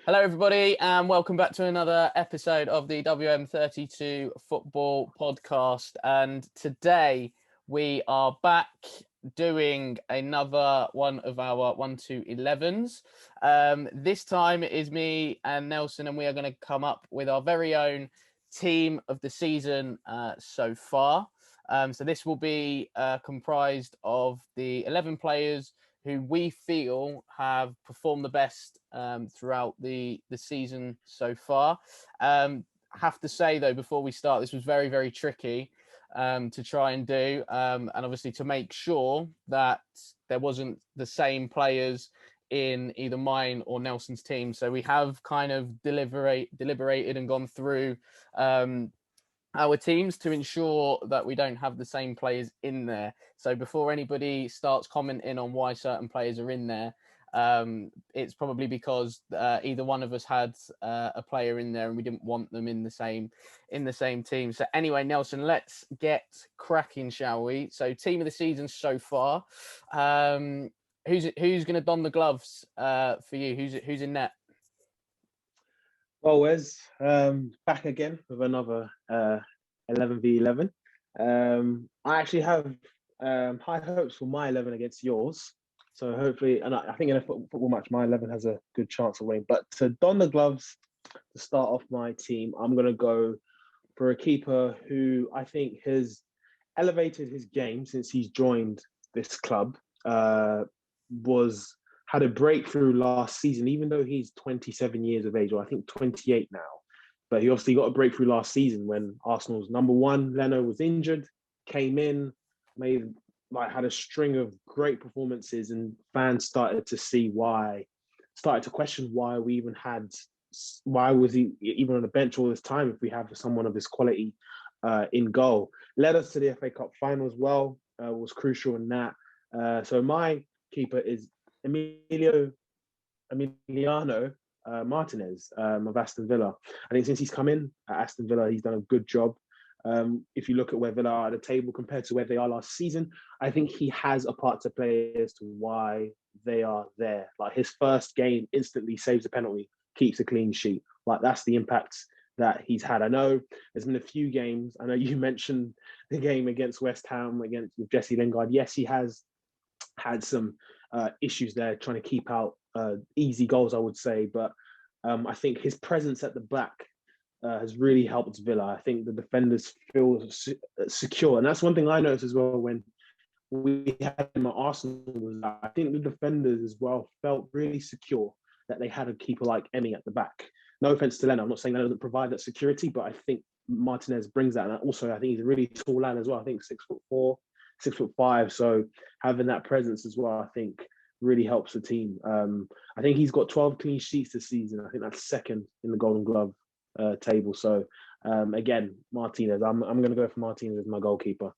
Hello, everybody, and welcome back to another episode of the WM32 Football Podcast. And today we are back doing another one of our 1-to-11s. This time it is me and Nelson, and we are going to come up with our very own team of the season so far. So this will be comprised of the 11 players who we feel have performed the best throughout the season so far. Have to say, though, before we start, this was very, very tricky to try and do. And obviously to make sure that there wasn't the same players in either mine or Nelson's team. So we have kind of deliberated and gone through our teams to ensure that we don't have the same players in there. So before anybody starts commenting on why certain players are in there, it's probably because either one of us had a player in there and we didn't want them in the same team. So anyway, Nelson, let's get cracking, shall we? So team of the season so far. Who's going to don the gloves for you? Who's in net? Well, Wes, back again with another 11v11. I actually have high hopes for my 11 against yours. So hopefully, and I think in a football match, my 11 has a good chance of winning. But to don the gloves to start off my team, I'm going to go for a keeper who I think has elevated his game since he's joined this club. Had a breakthrough last season, even though he's 27 years of age, or I think 28 now. But he obviously got a breakthrough last season when Arsenal's number one, Leno, was injured, came in, had a string of great performances, and fans started to question why was he even on the bench all this time if we have someone of his quality in goal. Led us to the FA Cup final as well, was crucial in that. So my keeper is Emiliano Martinez of Aston Villa. I think since he's come in at Aston Villa, he's done a good job. If you look at where Villa are at the table compared to where they are last season, I think he has a part to play as to why they are there. Like his first game instantly saves a penalty, keeps a clean sheet. Like that's the impact that he's had. I know there's been a few games. I know you mentioned the game against West Ham with Jesse Lingard. Yes, he has had some issues there trying to keep out easy goals, I would say. But I think his presence at the back has really helped Villa. I think the defenders feel secure. And that's one thing I noticed as well when we had him at Arsenal. I think the defenders as well felt really secure that they had a keeper like Emmy at the back. No offense to Leno, I'm not saying that doesn't provide that security, but I think Martinez brings that. And also, I think he's a really tall lad as well. I think 6'4", 6'5". So having that presence as well, I think really helps the team. I think he's got 12 clean sheets this season. I think that's second in the Golden Glove table. So again, Martinez. I'm going to go for Martinez as my goalkeeper.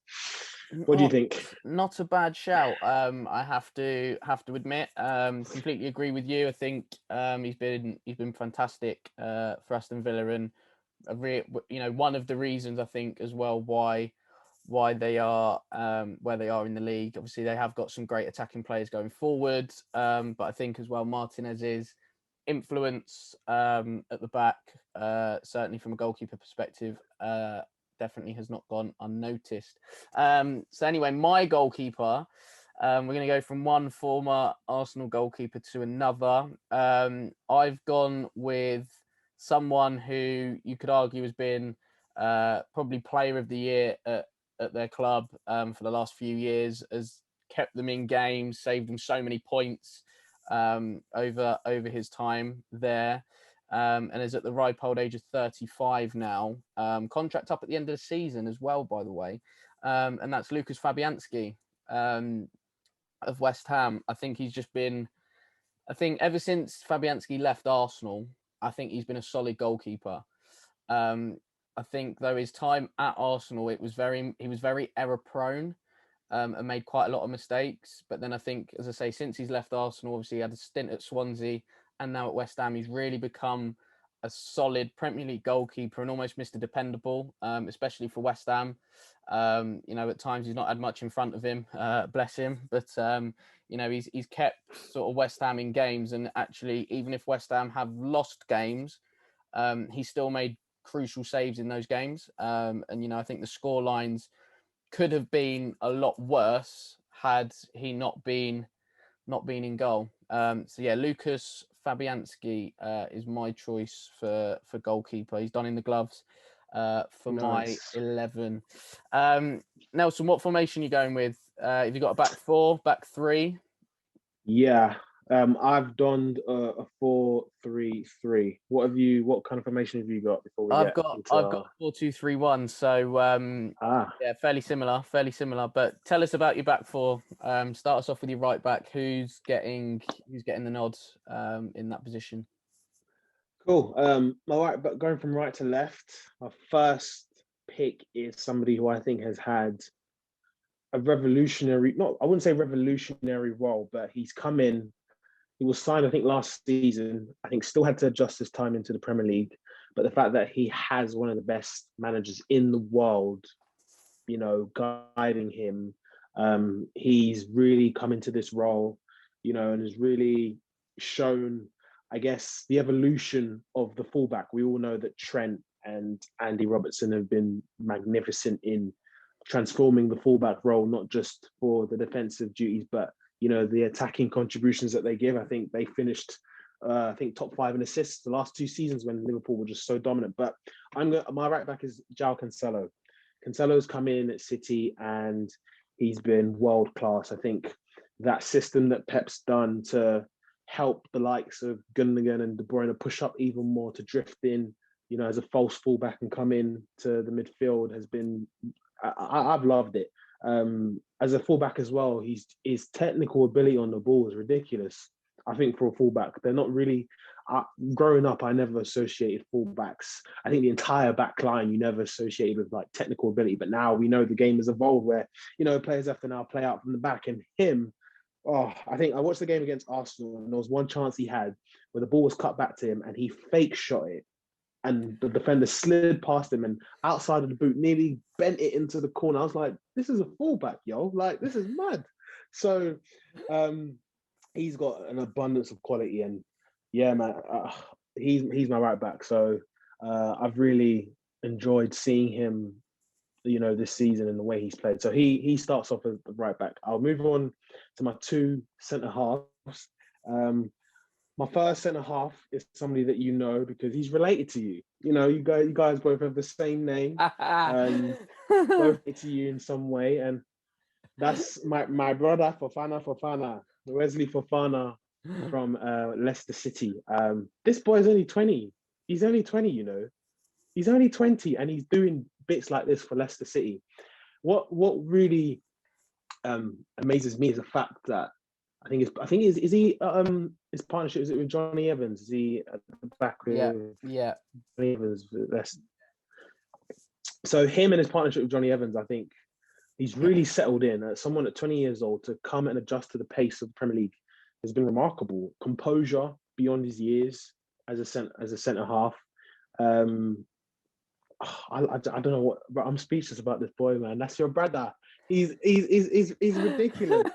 What do you think? Not a bad shout. I have to admit, completely agree with you. I think he's been fantastic for Aston Villa, and one of the reasons I think as well why they are where they are in the league. Obviously, they have got some great attacking players going forward, but I think as well Martinez's influence at the back, certainly from a goalkeeper perspective, definitely has not gone unnoticed. So anyway, my goalkeeper, we're going to go from one former Arsenal goalkeeper to another. I've gone with someone who you could argue has been probably player of the year at their club for the last few years, has kept them in games, saved them so many points over his time there. And is at the ripe old age of 35 now. Contract up at the end of the season as well, by the way. And that's Lucas Fabianski of West Ham. I think ever since Fabianski left Arsenal, I think he's been a solid goalkeeper. I think though his time at Arsenal, he was very error prone and made quite a lot of mistakes. But then I think, as I say, since he's left Arsenal, obviously he had a stint at Swansea, and now at West Ham, he's really become a solid Premier League goalkeeper and almost Mr. Dependable, especially for West Ham. At times he's not had much in front of him, bless him. But, you know, he's kept sort of West Ham in games, and actually, even if West Ham have lost games, he still made crucial saves in those games. And you know, I think the score lines could have been a lot worse had he not been in goal. So yeah, Lucas Fabianski is my choice for goalkeeper. He's done in the gloves for my 11. Nelson, what formation are you going with? Have you got a back four, back three? Yeah, I've donned a 4-3-3. What kind of formation have you got before we I've get got into 4-2-3-1. So yeah, fairly similar. But tell us about your back four. Start us off with your right back. Who's getting the nods in that position? Cool. My right, but going from right to left, my first pick is somebody who I think has had a revolutionary, not I wouldn't say revolutionary role, but he's come in. He was signed, I think, last season. I think still had to adjust his time into the Premier League. But the fact that he has one of the best managers in the world, you know, guiding him, he's really come into this role, you know, and has really shown, I guess, the evolution of the fullback. We all know that Trent and Andy Robertson have been magnificent in transforming the fullback role, not just for the defensive duties, but you know the attacking contributions that they give. I think they finished, I think top 5 in assists the last 2 seasons when Liverpool were just so dominant. But my right back is João Cancelo. Cancelo's come in at City and he's been world class. I think that system that Pep's done to help the likes of Gundogan and De Bruyne push up even more, to drift in, you know, as a false fullback and come in to the midfield has been. I've loved it. As a fullback as well, his technical ability on the ball is ridiculous. I think for a fullback, they're not really. Growing up, I never associated fullbacks. I think the entire back line you never associated with like technical ability. But now we know the game has evolved where, you know, players have to now play out from the back. And him, I think I watched the game against Arsenal and there was one chance he had where the ball was cut back to him and he fake shot it and the defender slid past him and outside of the boot nearly bent it into the corner. I was like, this is a fullback, yo. Like, this is mad. So he's got an abundance of quality and yeah, man, he's my right back. So I've really enjoyed seeing him, you know, this season and the way he's played. So he starts off as the right back. I'll move on to my 2 centre halves. My first centre half is somebody that you know because he's related to you. You know, you guys both have the same name, both to you in some way, and that's my brother Fofana, Wesley Fofana from Leicester City. This boy is only 20. He's only 20, you know. He's only 20, and he's doing bits like this for Leicester City. What really amazes me is the fact that I think is he his partnership, is it with Johnny Evans? Is he at the back with yeah. Johnny Evans? So him and his partnership with Johnny Evans, I think he's really settled in. Someone at 20 years old to come and adjust to the pace of the Premier League has been remarkable. Composure beyond his years as a centre half. I don't know what, but I'm speechless about this boy, man. That's your brother. He's ridiculous.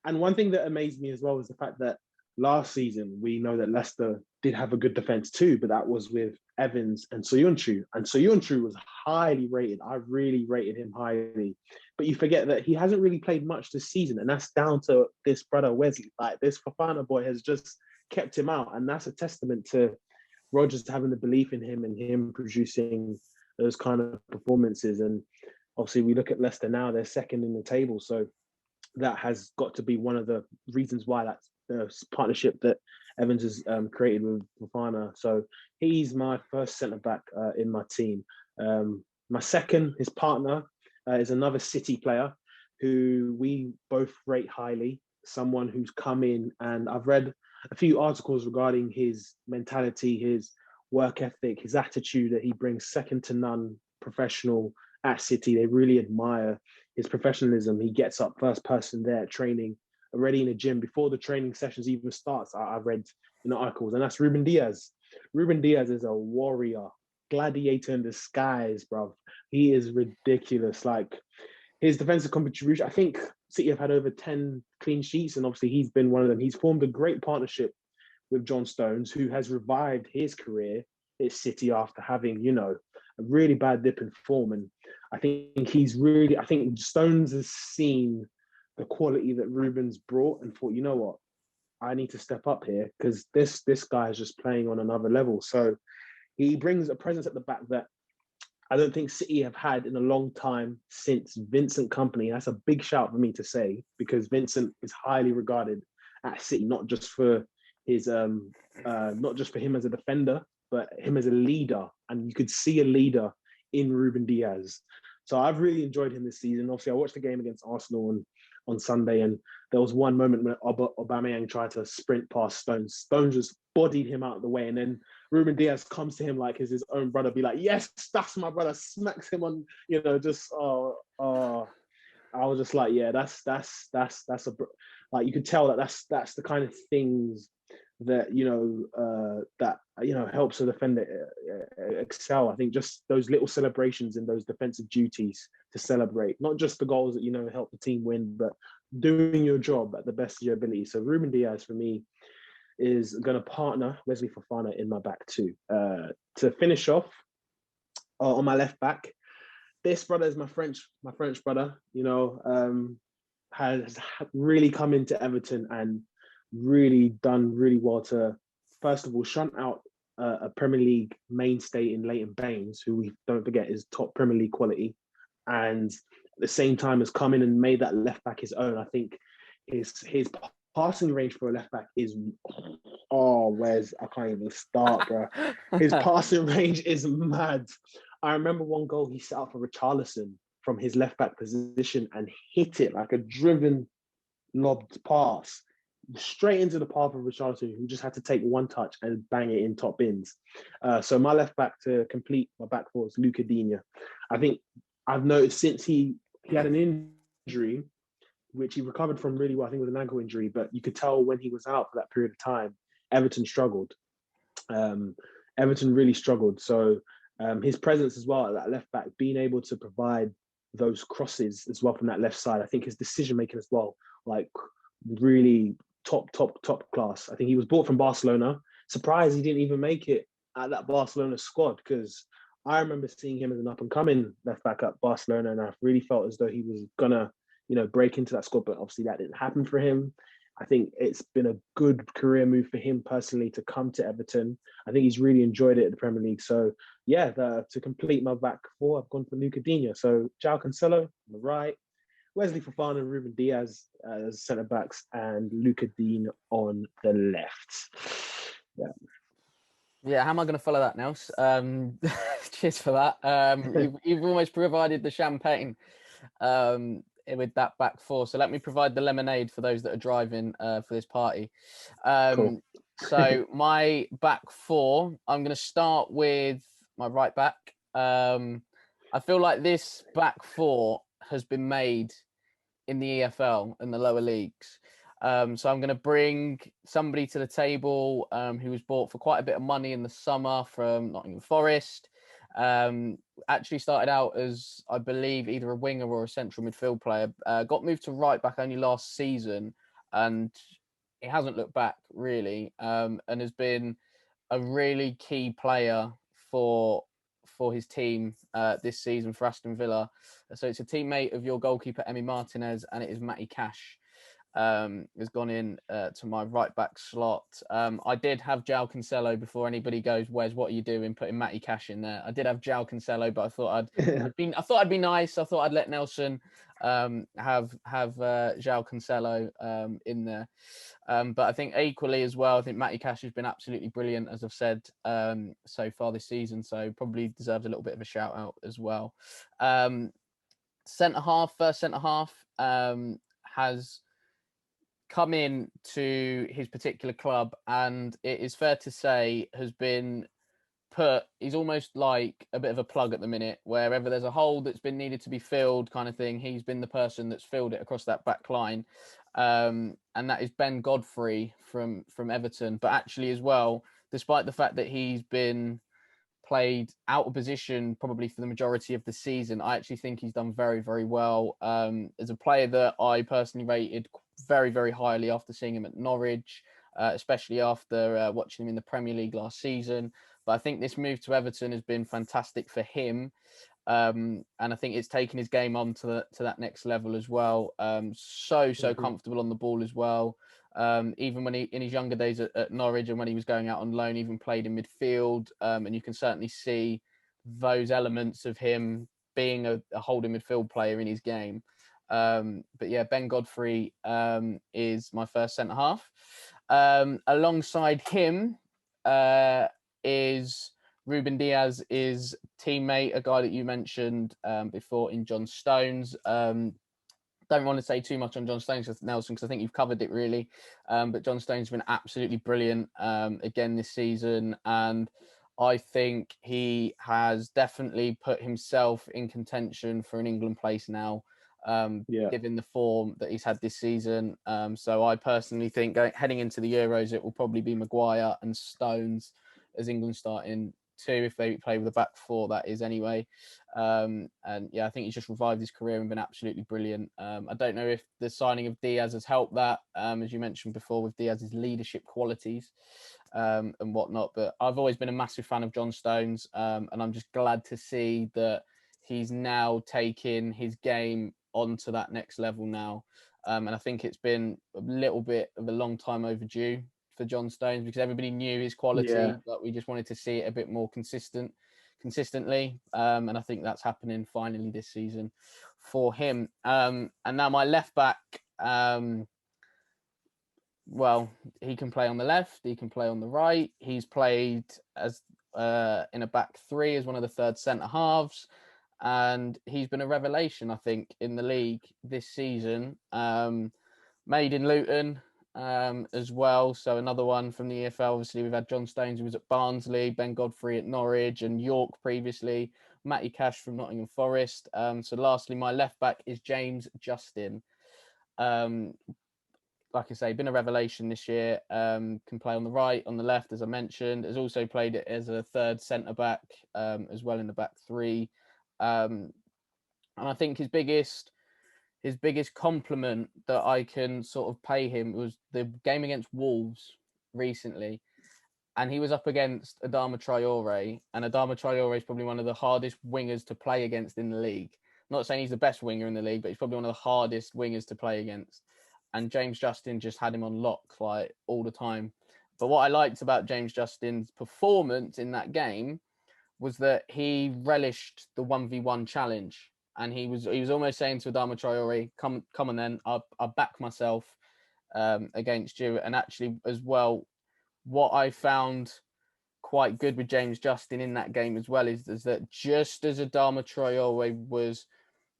And one thing that amazed me as well is the fact that last season we know that Leicester did have a good defense too, but that was with Evans and Soyuncu. And Soyuncu was highly rated. I really rated him highly. But you forget that he hasn't really played much this season, and that's down to this brother Wesley. Like, this Fofana boy has just kept him out, and that's a testament to Rodgers having the belief in him and him producing those kind of performances. And obviously we look at Leicester now, they're second in the table. So that has got to be one of the reasons why that's the partnership that Evans has created with Fofana. So he's my first centre-back in my team. My second, his partner, is another City player who we both rate highly, someone who's come in, and I've read a few articles regarding his mentality, his work ethic, his attitude that he brings second to none professional at City. They really admire his professionalism. He gets up first person there training, already in the gym before the training sessions even starts. I've read in the articles, and that's Ruben Diaz. Ruben Diaz is a warrior, gladiator in disguise, bro. He is ridiculous. Like, his defensive contribution, I think City have had over 10 clean sheets, and obviously he's been one of them. He's formed a great partnership with John Stones, who has revived his career at City after having, a really bad dip in form. And I think Stones has seen the quality that Ruben's brought and thought, you know what, I need to step up here because this guy is just playing on another level. So he brings a presence at the back that I don't think City have had in a long time since Vincent Kompany. That's a big shout for me to say because Vincent is highly regarded at City, not just for him as a defender, but him as a leader. And you could see a leader in Ruben Diaz. So I've really enjoyed him this season. Obviously, I watched the game against Arsenal on Sunday, and there was one moment when Aubameyang tried to sprint past Stones. Stones just bodied him out of the way, and then Ruben Diaz comes to him like he's his own brother, be like, yes, that's my brother, smacks him on, I was just like, yeah, that's like, you could tell that's the kind of things that helps a defender excel. I think just those little celebrations and those defensive duties to celebrate, not just the goals that help the team win, but doing your job at the best of your ability. So Ruben Diaz for me is going to partner Wesley Fofana in my back two. To finish off on my left back, this brother is my French brother. Has really come into Everton and really done really well to, first of all, shunt out a Premier League mainstay in Leighton Baines, who we don't forget is top Premier League quality, and at the same time has come in and made that left back his own. I think his passing range for a left back is I can't even start, bro. His passing range is mad. I remember one goal he set up for Richarlison from his left back position and hit it like a driven lobbed pass straight into the path of Richarlison, who just had to take one touch and bang it in top bins. So my left back to complete my back four is Luca Digne. I think I've noticed since he had an injury, which he recovered from really well. I think it was an ankle injury, but you could tell when he was out for that period of time, Everton struggled. Everton really struggled. So his presence as well at that left back, being able to provide those crosses as well from that left side, I think his decision making as well, like really top class. I think he was bought from Barcelona. Surprised he didn't even make it at that Barcelona squad, because I remember seeing him as an up and coming left back at Barcelona, and I really felt as though he was gonna break into that squad, but obviously that didn't happen for him. I think it's been a good career move for him personally to come to Everton. I think he's really enjoyed it at the Premier League. So yeah, to complete my back four, I've gone for Luca Digne. So João Cancelo on the right, Wesley Fofana and Ruben Diaz as centre backs, and Luca Digne on the left. Yeah, how am I going to follow that, Nels? Cheers for that. You've almost provided the champagne with that back four. So let me provide the lemonade for those that are driving for this party. Cool. So my back four, I'm going to start with my right back. I feel like this back four has been made in the EFL and the lower leagues. So I'm going to bring somebody to the table who was bought for quite a bit of money in the summer from Nottingham Forest. Actually started out as, I believe, either a winger or a central midfield player. Got moved to right back only last season, and he hasn't looked back really, and has been a really key player for his team this season for Aston Villa. So it's a teammate of your goalkeeper, Emi Martinez, and it is Matty Cash. Has gone in to my right back slot. I did have João Cancelo before anybody goes, Wes, what are you doing putting Matty Cash in there? I did have João Cancelo, but I thought I'd be nice. I thought I'd let Nelson have João Cancelo in there. But I think equally as well, I think Matty Cash has been absolutely brilliant, as I've said so far this season. So probably deserves a little bit of a shout out as well. First centre half has come in to his particular club, and it is fair to say has been he's almost like a bit of a plug at the minute. Wherever there's a hole that's been needed to be filled kind of thing, he's been the person that's filled it across that back line. And that is Ben Godfrey from Everton. But actually as well, despite the fact that he's been played out of position probably for the majority of the season, I actually think he's done very, very well. As a player that I personally rated very, very highly after seeing him at Norwich, especially after watching him in the Premier League last season. But I think this move to Everton has been fantastic for him. And I think it's taken his game on to that next level as well. So comfortable on the ball as well. Even when he in his younger days at Norwich and when he was going out on loan, even played in midfield. And you can certainly see those elements of him being a holding midfield player in his game. But yeah, Ben Godfrey is my first centre half. Alongside him is Ruben Dias, is teammate, a guy that you mentioned before in John Stones. Don't want to say too much on John Stones, Nelson, because I think you've covered it really. But John Stones has been absolutely brilliant again this season. And I think he has definitely put himself in contention for an England place now, given the form that he's had this season. So I personally think heading into the Euros, it will probably be Maguire and Stones as England starting two if they play with a back four, that is anyway. And yeah, I think he's just revived his career and been absolutely brilliant. I don't know if the signing of Diaz has helped that, as you mentioned before, with Diaz's leadership qualities and whatnot. But I've always been a massive fan of John Stones, and I'm just glad to see that he's now taking his game onto that next level now. And I think it's been a little bit of a long time overdue for John Stones, because everybody knew his quality, but we just wanted to see it a bit more consistently. And I think that's happening finally this season for him. And now my left back, well, he can play on the left, he can play on the right. He's played as in a back three as one of the third centre halves. And he's been a revelation, I think, in the league this season. Made in Luton as well. So another one from the EFL. Obviously, we've had John Stones, who was at Barnsley, Ben Godfrey at Norwich and York previously, Matty Cash from Nottingham Forest. So lastly, my left back is James Justin. Like I say, been a revelation this year. Can play on the right, on the left, as I mentioned. Has also played it as a third centre back as well in the back three. And I think his biggest compliment that I can sort of pay him was the game against Wolves recently. And he was up against Adama Traore. And Adama Traore is probably one of the hardest wingers to play against in the league. I'm not saying he's the best winger in the league, but he's probably one of the hardest wingers to play against. And James Justin just had him on lock like all the time. But what I liked about James Justin's performance in that game was that he relished the 1v1 challenge. And he was almost saying to Adama Traore, come on then, I'll back myself against you. And actually as well, what I found quite good with James Justin in that game as well is that just as Adama Traore was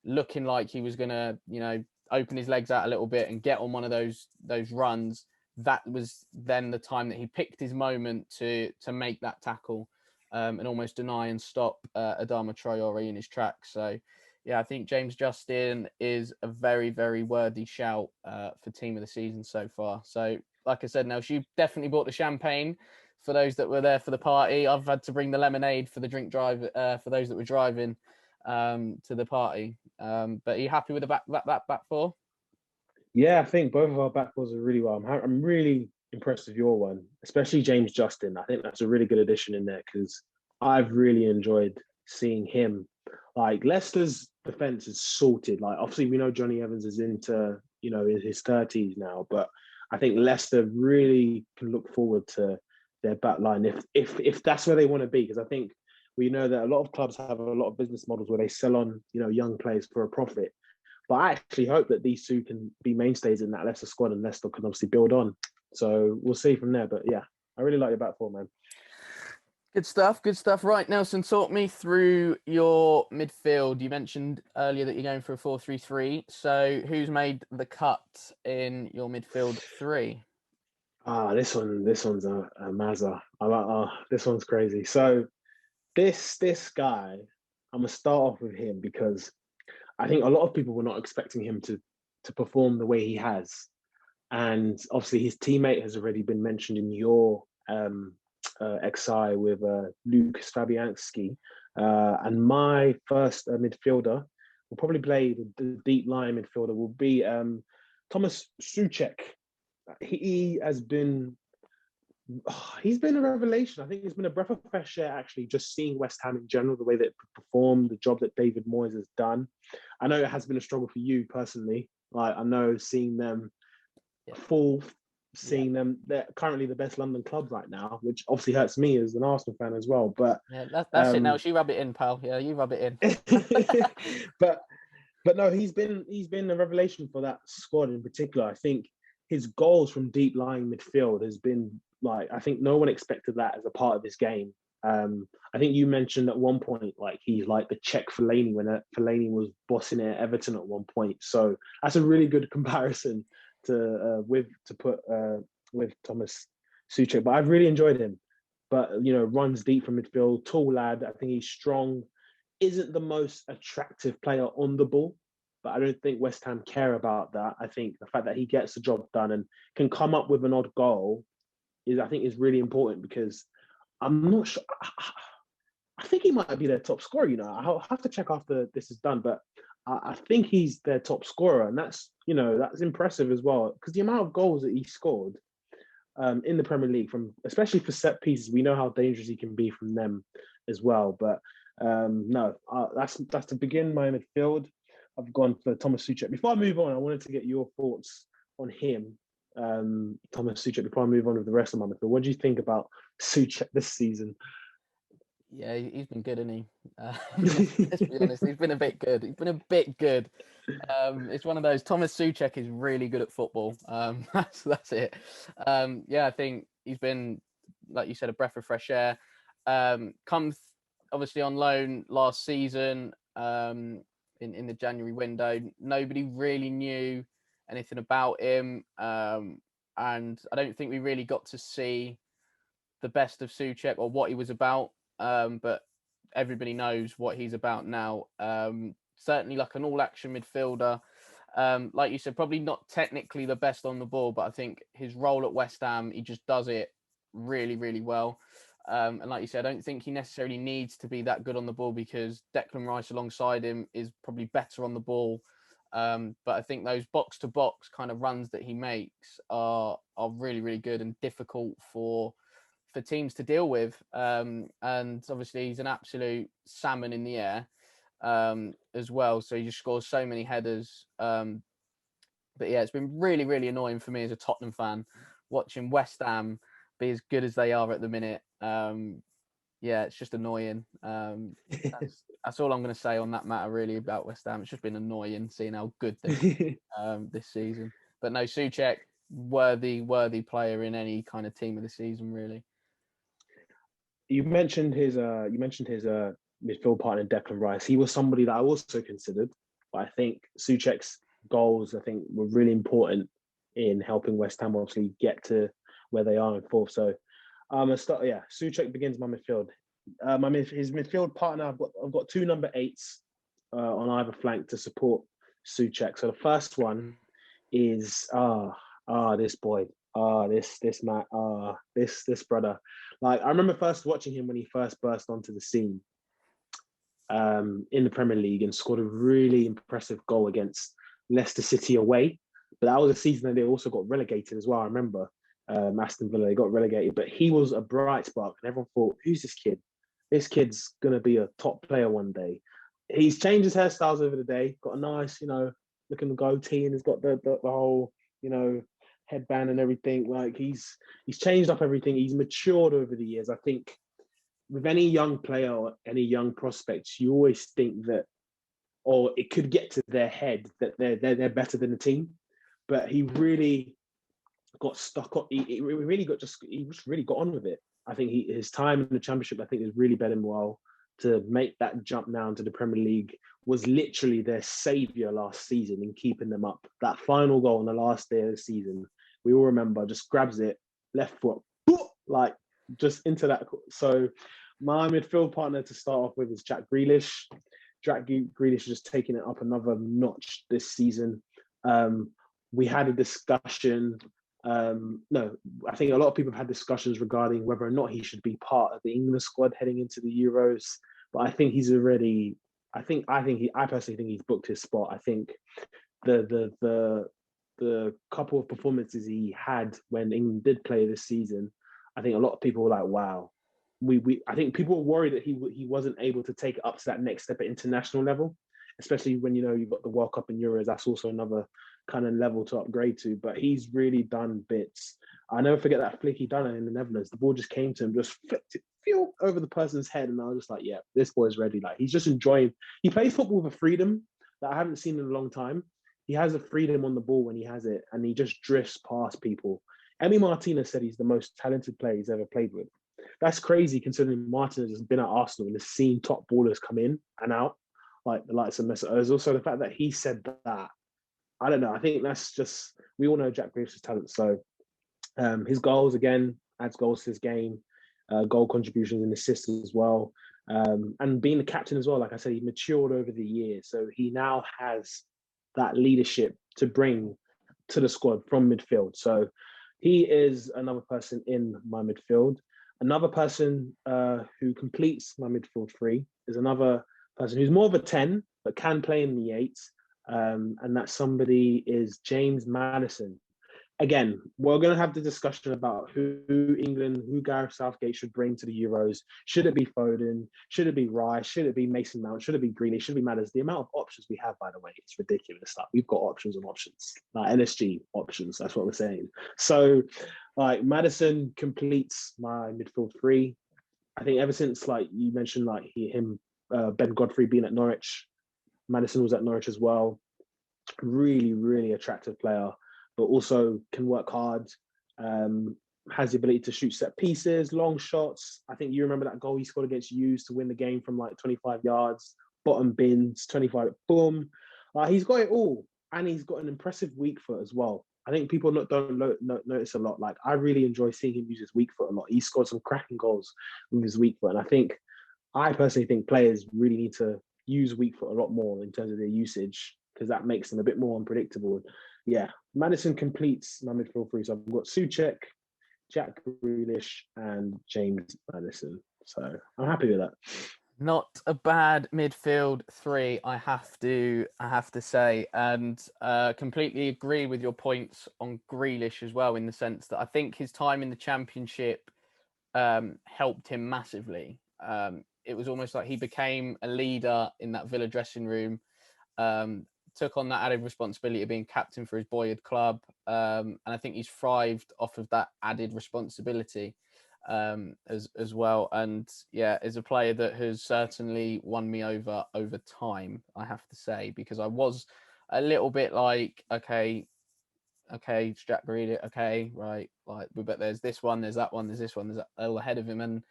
looking like he was going to, open his legs out a little bit and get on one of those runs, that was then the time that he picked his moment to make that tackle and almost deny and stop Adama Traore in his tracks. So yeah, I think James Justin is a very, very worthy shout for team of the season so far. So, like I said, Nels, you definitely bought the champagne for those that were there for the party. I've had to bring the lemonade for the drink drive for those that were driving to the party. But are you happy with the back four? Yeah, I think both of our back fours are really well. I'm really impressed with your one, especially James Justin. I think that's a really good addition in there because I've really enjoyed seeing him. Like Leicester's defense is sorted. Like obviously we know Johnny Evans is into in his 30s now, but I think Leicester really can look forward to their back line if that's where they want to be. Because I think we know that a lot of clubs have a lot of business models where they sell on young players for a profit. But I actually hope that these two can be mainstays in that Leicester squad, and Leicester can obviously build on. So we'll see from there. But yeah, I really like your back four, man. Good stuff. Good stuff. Right, Nelson, talk me through your midfield. You mentioned earlier that you're going for a 4-3-3. So who's made the cut in your midfield three? This one's a mazza. I'm like, this one's crazy. So this guy, I'm gonna start off with him because I think a lot of people were not expecting him to perform the way he has. And obviously his teammate has already been mentioned in your XI with Lucas Fabianski. And my first midfielder will probably play the deep line midfielder will be Thomas Souček. He has been he's been a revelation. I think it's been a breath of fresh air, actually, just seeing West Ham in general, the way that it performed, the job that David Moyes has done. I know it has been a struggle for you personally. Like, I know seeing them fourth, seeing them, they're currently the best London club right now, which obviously hurts me as an Arsenal fan as well. But that's it now. You rub it in, pal. Yeah, you rub it in. but no, he's been a revelation for that squad in particular. I think his goals from deep lying midfield has been like, I think no one expected that as a part of his game. I think you mentioned at one point, like, he's like the Czech Fellaini when Fellaini was bossing it at Everton at one point. So that's a really good comparison with Thomas Souček. But I've really enjoyed him. But, runs deep from midfield, tall lad. I think he's strong. Isn't the most attractive player on the ball, but I don't think West Ham care about that. I think the fact that he gets the job done and can come up with an odd goal is really important, because I'm not sure. I think he might be their top scorer. I'll have to check after this is done, but I think he's their top scorer, and that's impressive as well, because the amount of goals that he scored in the Premier League, especially for set pieces, we know how dangerous he can be from them as well. But that's to begin my midfield. I've gone for Thomas Souček. Before I move on, I wanted to get your thoughts on him, Thomas Souček, before I move on with the rest of my midfield. What do you think about Souček this season? Yeah, he's been good, hasn't he? Let's be honest, he's been a bit good. It's one of those. Thomas Souček is really good at football. That's it. I think he's been, like you said, a breath of fresh air. Comes obviously on loan last season in the January window. Nobody really knew anything about him, and I don't think we really got to see the best of Souček or what he was about. But everybody knows what he's about now. Certainly like an all-action midfielder. Like you said, probably not technically the best on the ball, but I think his role at West Ham, he just does it really, really well. And like you said, I don't think he necessarily needs to be that good on the ball, because Declan Rice alongside him is probably better on the ball. But I think those box-to-box kind of runs that he makes are really, really good and difficult for teams to deal with. And obviously he's an absolute salmon in the air as well. So he just scores so many headers. But yeah, it's been really, really annoying for me as a Tottenham fan watching West Ham be as good as they are at the minute. It's just annoying. That's all I'm going to say on that matter, really, about West Ham. It's just been annoying seeing how good they're this season. But no, Souček, worthy player in any kind of team of the season, really. You mentioned his midfield partner Declan Rice. He was somebody that I also considered, but I think Souček's goals, I think, were really important in helping West Ham obviously get to where they are in fourth. So Souček begins my midfield. His midfield partner, I've got two number 8s on either flank to support Souček. So the first one is this boy. This man, this brother. Like, I remember first watching him when he first burst onto the scene in the Premier League and scored a really impressive goal against Leicester City away. But that was a season that they also got relegated as well. I remember Aston Villa, they got relegated, but he was a bright spark, and everyone thought, who's this kid? This kid's going to be a top player one day. He's changed his hairstyles over the day, got a nice, looking goatee, and he's got the whole, headband and everything. Like, he's changed up everything. He's matured over the years. I think with any young player or any young prospects, you always think that, or it could get to their head that they're better than the team. But he really got stuck on. He just really got on with it. I think his time in the Championship, I think, has really bet him well to make that jump now into the Premier League. Was literally their saviour last season in keeping them up. That final goal on the last day of the season, we all remember, just grabs it, left foot, like, just into that. So my midfield partner to start off with is Jack Grealish. Jack Grealish is just taking it up another notch this season. We had a discussion No, I think a lot of people have had discussions regarding whether or not he should be part of the England squad heading into the Euros. But I think he's already. I personally think he's booked his spot. I think the couple of performances he had when England did play this season, I think a lot of people were like, wow. I think people were worried that he wasn't able to take it up to that next step at international level, especially when you've got the World Cup and Euros. That's also another kind of level to upgrade to. But he's really done bits. I never forget that flick he done in the Netherlands. The ball just came to him, just flipped it over the person's head, and I was just like, yeah, this boy's ready. Like he's just enjoying. He plays football with a freedom that I haven't seen in a long time. He has a freedom on the ball when he has it, and he just drifts past people. Emi Martinez said he's the most talented player he's ever played with. That's crazy considering Martinez has been at Arsenal and has seen top ballers come in and out, like the likes of Mesut Ozil. So the fact that he said that, I don't know. I think that's just, we all know Jack Grealish' talent. So his goals, again, adds goals to his game, goal contributions and assists as well. And being the captain as well, like I said, he matured over the years. So he now has that leadership to bring to the squad from midfield. So he is another person in my midfield. Another person who completes my midfield three is another person who's more of a 10, but can play in the 8. And that somebody is James Maddison. Again, we're going to have the discussion about who Gareth Southgate should bring to the Euros. Should it be Foden? Should it be Rice? Should it be Mason Mount? Should it be Grealish? Should it be Maddison? The amount of options we have, by the way, it's ridiculous. Like we've got options on options, like NSG options. That's what we're saying. So, like Maddison completes my midfield three. I think ever since, like you mentioned, like Ben Godfrey being at Norwich, Maddison was at Norwich as well. Really, really attractive player, but also can work hard, has the ability to shoot set pieces, long shots. I think you remember that goal he scored against Hughes to win the game from like 25 yards, bottom bins, 25, boom. He's got it all, and he's got an impressive weak foot as well. I think people don't notice a lot. Like I really enjoy seeing him use his weak foot a lot. He scored some cracking goals with his weak foot, and I personally think players really need to use weak foot a lot more in terms of their usage, because that makes them a bit more unpredictable. Yeah, Maddison completes my midfield three. So I've got Souček, Jack Grealish, and James Maddison. So I'm happy with that. Not a bad midfield three, I have to say, and completely agree with your points on Grealish as well, in the sense that I think his time in the Championship helped him massively. It was almost like he became a leader in that Villa dressing room. Took on that added responsibility of being captain for his boyhood club, and I think he's thrived off of that added responsibility as well. And yeah, is a player that has certainly won me over time, I have to say, because I was a little bit like, okay, it's Jack Grealish, okay, right, like, but there's this one, there's that one, there's this one, there's that all ahead of him, and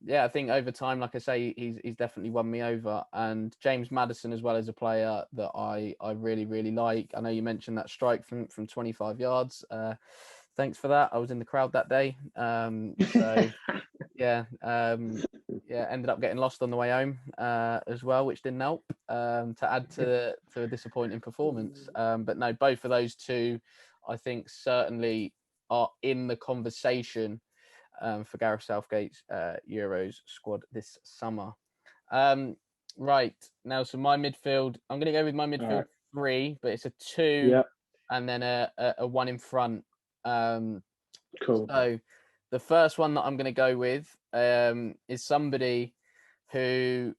yeah, I think over time, like I say, he's definitely won me over. And James Maddison as well, as a player that I really, really like. I know you mentioned that strike from 25 yards. Thanks for that. I was in the crowd that day. So yeah, ended up getting lost on the way home as well, which didn't help to add to a disappointing performance. But no, both of those two, I think, certainly are in the conversation for Gareth Southgate's Euros squad this summer. Right, now, so my midfield, I'm going to go with my midfield three, but it's a 2 and then a 1 in front. Cool. So the first one that I'm going to go with is somebody who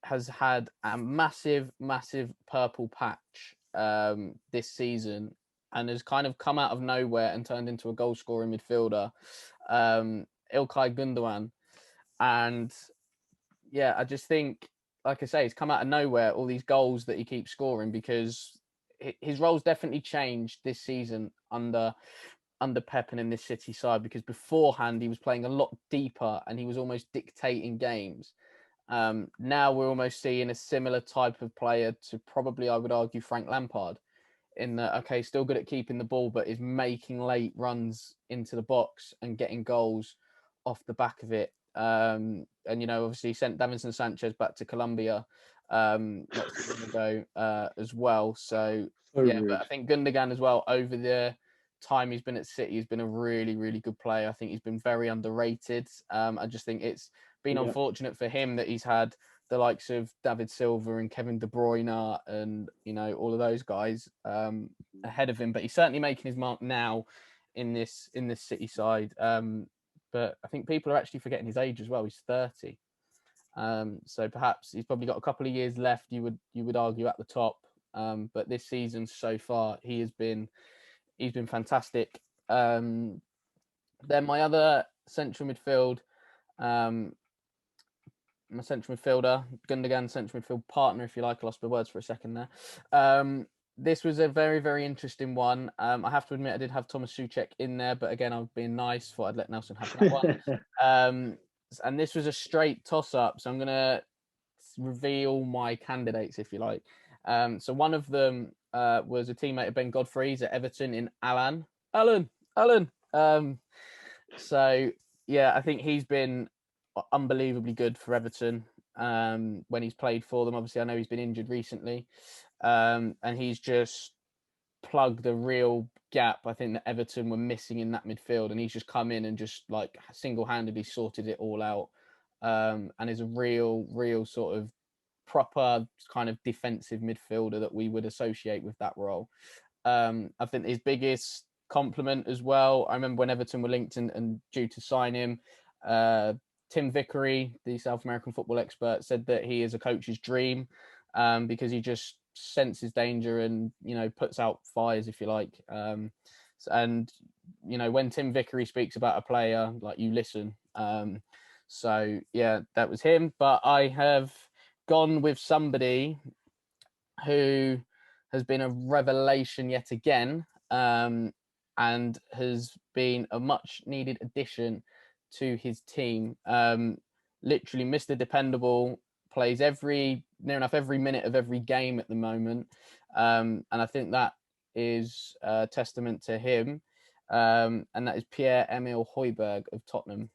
has had a massive purple patch this season, and has kind of come out of nowhere and turned into a goal scoring midfielder, İlkay Gundogan. And yeah, I just think, like I say, he's come out of nowhere, all these goals that he keeps scoring, because his role's definitely changed this season under Pep and in this City side, because beforehand he was playing a lot deeper and he was almost dictating games. Now we're almost seeing a similar type of player to, probably, I would argue, Frank Lampard, in that, okay, still good at keeping the ball, but is making late runs into the box and getting goals off the back of it. And, obviously sent Davinson Sanchez back to Colombia not so long ago as well. So, yeah, but I think Gundogan as well, over the time he's been at City, he's been a really, really good player. I think he's been very underrated. I just think it's been unfortunate for him that he's had the likes of David Silva and Kevin De Bruyne and, you know, all of those guys ahead of him. But he's certainly making his mark now in this City side. But I think people are actually forgetting his age as well. He's 30. So perhaps he's probably got a couple of years left, you would argue, at the top. But this season so far, he's been fantastic. Then my other central midfield, my central midfielder, Gundogan, central midfield partner, if you like. I lost my words for a second there. This was a very, very interesting one. I have to admit, I did have Thomas Souček in there, but again, I'm being nice. Thought I'd let Nelson have that one. And this was a straight toss-up, so I'm going to reveal my candidates, if you like. So one of them was a teammate of Ben Godfrey's at Everton in Alan. So yeah, I think he's been unbelievably good for Everton when he's played for them. Obviously, I know he's been injured recently, and he's just plugged a real gap I think that Everton were missing in that midfield, and he's just come in and just like single-handedly sorted it all out, and is a real sort of proper kind of defensive midfielder that we would associate with that role. I think his biggest compliment as well, I remember when Everton were linked and due to sign him, Tim Vickery, the South American football expert, said that he is a coach's dream, because he just senses danger and, you know, puts out fires, if you like. And, you know, when Tim Vickery speaks about a player, like, you listen. So, yeah, that was him. But I have gone with somebody who has been a revelation yet again, and has been a much needed addition to his team. Literally Mr. Dependable, plays near enough every minute of every game at the moment, and I think that is a testament to him, and that is Pierre-Emile Højbjerg of Tottenham.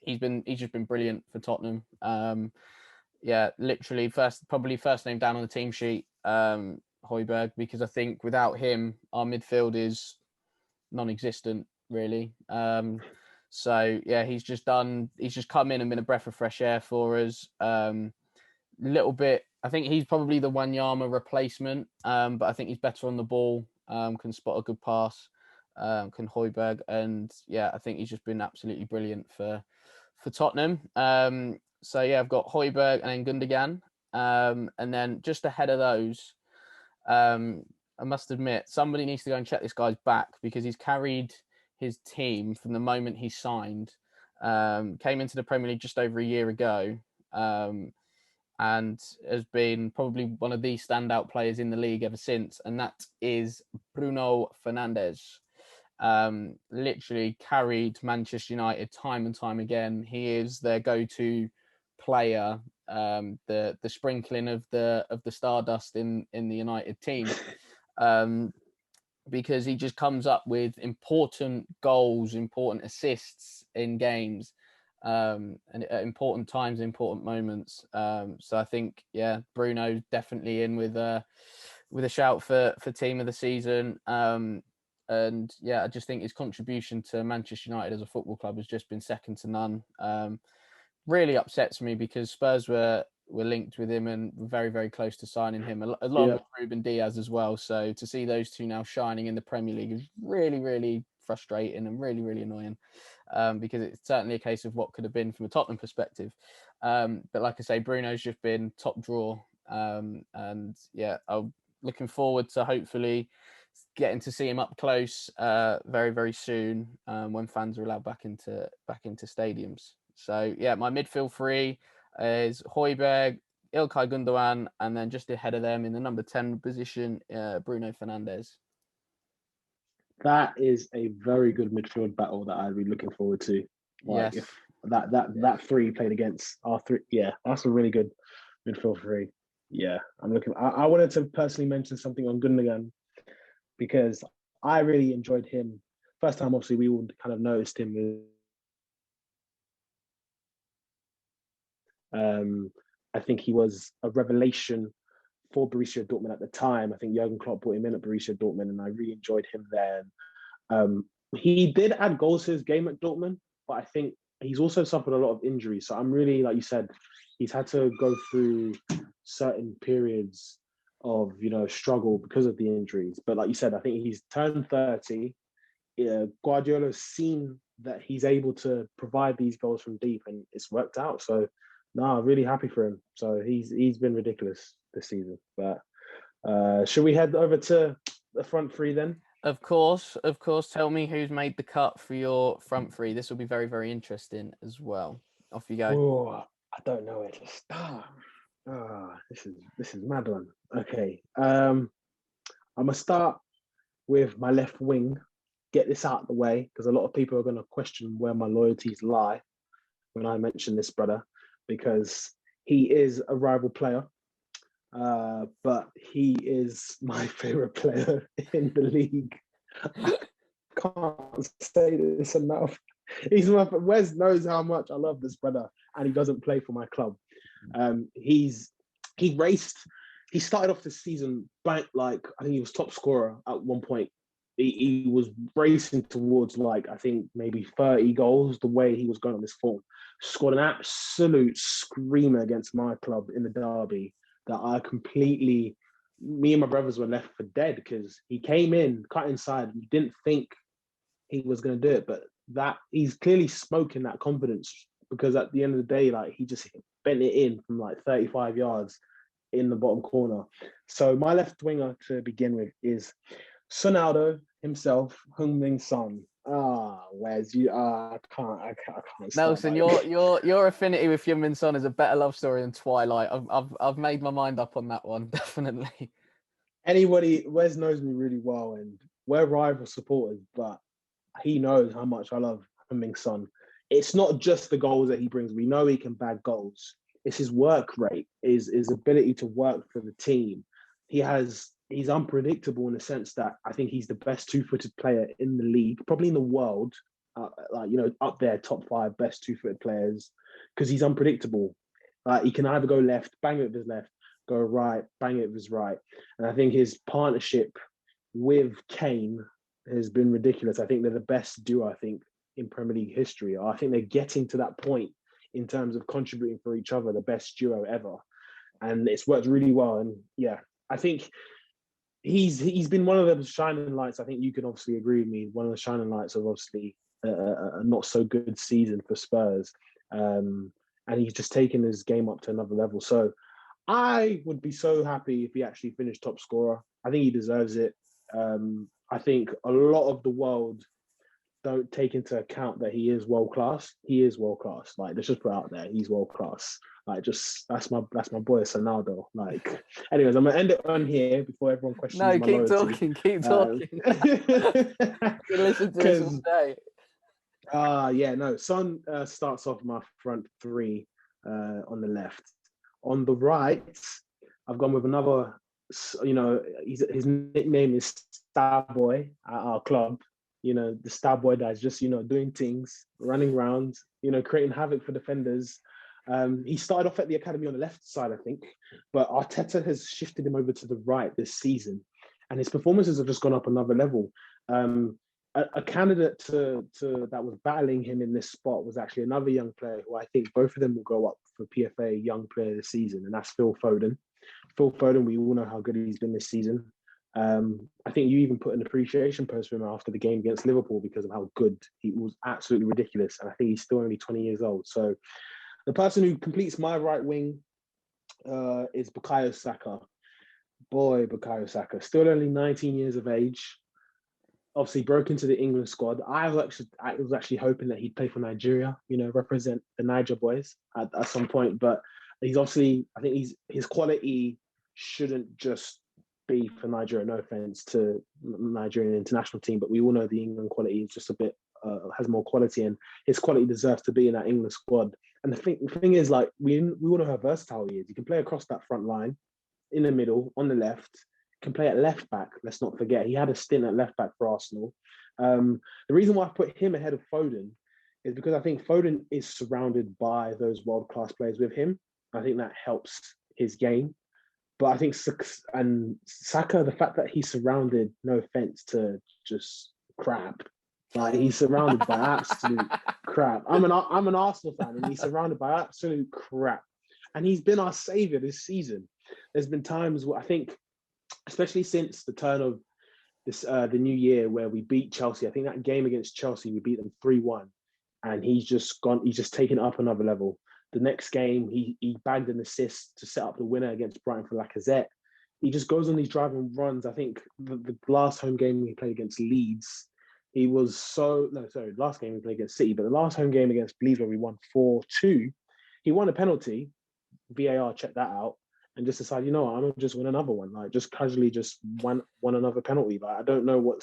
He's just been brilliant for Tottenham. Yeah, literally probably first name down on the team sheet, Højbjerg, because I think without him, our midfield is non-existent, really. So yeah, he's just come in and been a breath of fresh air for us. Little bit, I think he's probably the Wanyama replacement, but I think he's better on the ball, can spot a good pass, can Højbjerg, and yeah, I think he's just been absolutely brilliant for Tottenham. So yeah, I've got Højbjerg and then Gundogan, and then just ahead of those, I must admit, somebody needs to go and check this guy's back, because he's carried his team from the moment he signed, came into the Premier League just over a year ago, and has been probably one of the standout players in the league ever since, and that is Bruno Fernandes. Literally carried Manchester United time and time again. He is their go-to player, the sprinkling of the stardust in the United team, because he just comes up with important goals, important assists in games, and at important times, important moments. So I think, yeah, Bruno's definitely in with a shout for team of the season. And yeah, I just think his contribution to Manchester United as a football club has just been second to none. Really upsets me, because Spurs were linked with him and were very, very close to signing him, along with Ruben Diaz as well. So to see those two now shining in the Premier League is really, really frustrating and really, really annoying, because it's certainly a case of what could have been from a Tottenham perspective. But like I say, Bruno's just been top draw, and yeah, I'm looking forward to hopefully getting to see him up close very, very soon, when fans are allowed back into stadiums. So yeah, my midfield three is Højbjerg, Ilkay Gundogan, and then just ahead of them in the number 10 position, Bruno Fernandes. That is a very good midfield battle that I'd be looking forward to. Like, yes. If that three played against our three, yeah, that's a really good midfield three. Yeah, I'm looking. I wanted to personally mention something on Gundogan, because I really enjoyed him. First time, obviously, we all kind of noticed him. I think he was a revelation for Borussia Dortmund at the time. I think Jurgen Klopp brought him in at Borussia Dortmund, and I really enjoyed him there. He did add goals to his game at Dortmund, but I think he's also suffered a lot of injuries. So I'm really, like you said, he's had to go through certain periods of, struggle because of the injuries. But like you said, I think he's turned 30. Guardiola's seen that he's able to provide these goals from deep, and it's worked out. So, no, really happy for him. So he's been ridiculous this season. But should we head over to the front three then? Of course. Tell me who's made the cut for your front three. This will be very, very interesting as well. Off you go. Oh, I don't know where to start. This is mad one. Okay. I'm gonna start with my left wing. Get this out of the way, because a lot of people are gonna question where my loyalties lie when I mention this brother, because he is a rival player. But he is my favorite player in the league. I can't say this enough. Wes knows how much I love this brother, and he doesn't play for my club. He started off the season I think he was top scorer at one point. He was racing towards I think maybe 30 goals the way he was going on this form. Scored an absolute screamer against my club in the derby that me and my brothers were left for dead, because he came in, cut inside, and didn't think he was going to do it. But that he's clearly smoking that confidence, because at the end of the day, he just bent it in from 35 yards in the bottom corner. So my left winger to begin with is Sonaldo himself, Heung-min Son. Wes, I can't. Nelson, your affinity with Heung-min Son is a better love story than Twilight. I've made my mind up on that one, definitely. Wes knows me really well, and we're rival supporters, but he knows how much I love Heung-min Son. It's not just the goals that he brings. We know he can bag goals. It's his work rate, his ability to work for the team. He's unpredictable in the sense that I think he's the best two-footed player in the league, probably in the world, up there, top 5 best two-footed players, because he's unpredictable. He can either go left, bang it with his left, go right, bang it with his right. And I think his partnership with Kane has been ridiculous. I think they're the best duo, in Premier League history. I think they're getting to that point in terms of contributing for each other, the best duo ever. And it's worked really well. And yeah, I think he's been one of the shining lights. I think you can obviously agree with me. One of the shining lights of obviously a not so good season for Spurs, and he's just taken his game up to another level. So I would be so happy if he actually finished top scorer. I think he deserves it. I think a lot of the world don't take into account that he is world class. He is world class. Let's just put it out there. He's world class. That's my boy Sonaldo. Anyways, I'm gonna end it on here before everyone questions my loyalty. Keep talking. Listen to this all day. Son starts off my front three on the left. On the right, I've gone with another. His nickname is Starboy at our club. The Starboy that's just doing things, running around, creating havoc for defenders. He started off at the academy on the left side, I think, but Arteta has shifted him over to the right this season, and his performances have just gone up another level. A candidate to that was battling him in this spot was actually another young player who I think both of them will go up for PFA Young Player this season, and that's Phil Foden. Phil Foden, we all know how good he's been this season. I think you even put an appreciation post for him after the game against Liverpool because of how good he was. Absolutely ridiculous, and I think he's still only 20 years old. So the person who completes my right wing is Bukayo Saka. Boy, Bukayo Saka, still only 19 years of age. Obviously broke into the England squad. I was actually hoping that he'd play for Nigeria, represent the Niger boys at some point. But he's obviously, I think his quality shouldn't just be for Nigeria. No offense to Nigerian international team, but we all know the England quality is just a bit has more quality, and his quality deserves to be in that England squad. And the thing is, we all know how versatile he is. He can play across that front line, in the middle, on the left. Can play at left back. Let's not forget he had a stint at left back for Arsenal. The reason why I put him ahead of Foden is because I think Foden is surrounded by those world class players with him. I think that helps his game. But I think Saka, the fact that he's surrounded, no offense to just crap, like he's surrounded by absolute crap. I'm an Arsenal fan, and he's surrounded by absolute crap, and he's been our savior this season. There's been times where I think, especially since the turn of this the new year, where we beat Chelsea. I think that game against Chelsea, we beat them 3-1, and he's just taken it up another level. The next game, he bagged an assist to set up the winner against Brighton for Lacazette. He just goes on these driving runs. I think the last home game he played against Leeds, last game he played against City, but the last home game against Leeds where we won 4-2, he won a penalty. VAR checked that out and just decided, I'm gonna just win another one. Like just casually just won another penalty. Like I don't know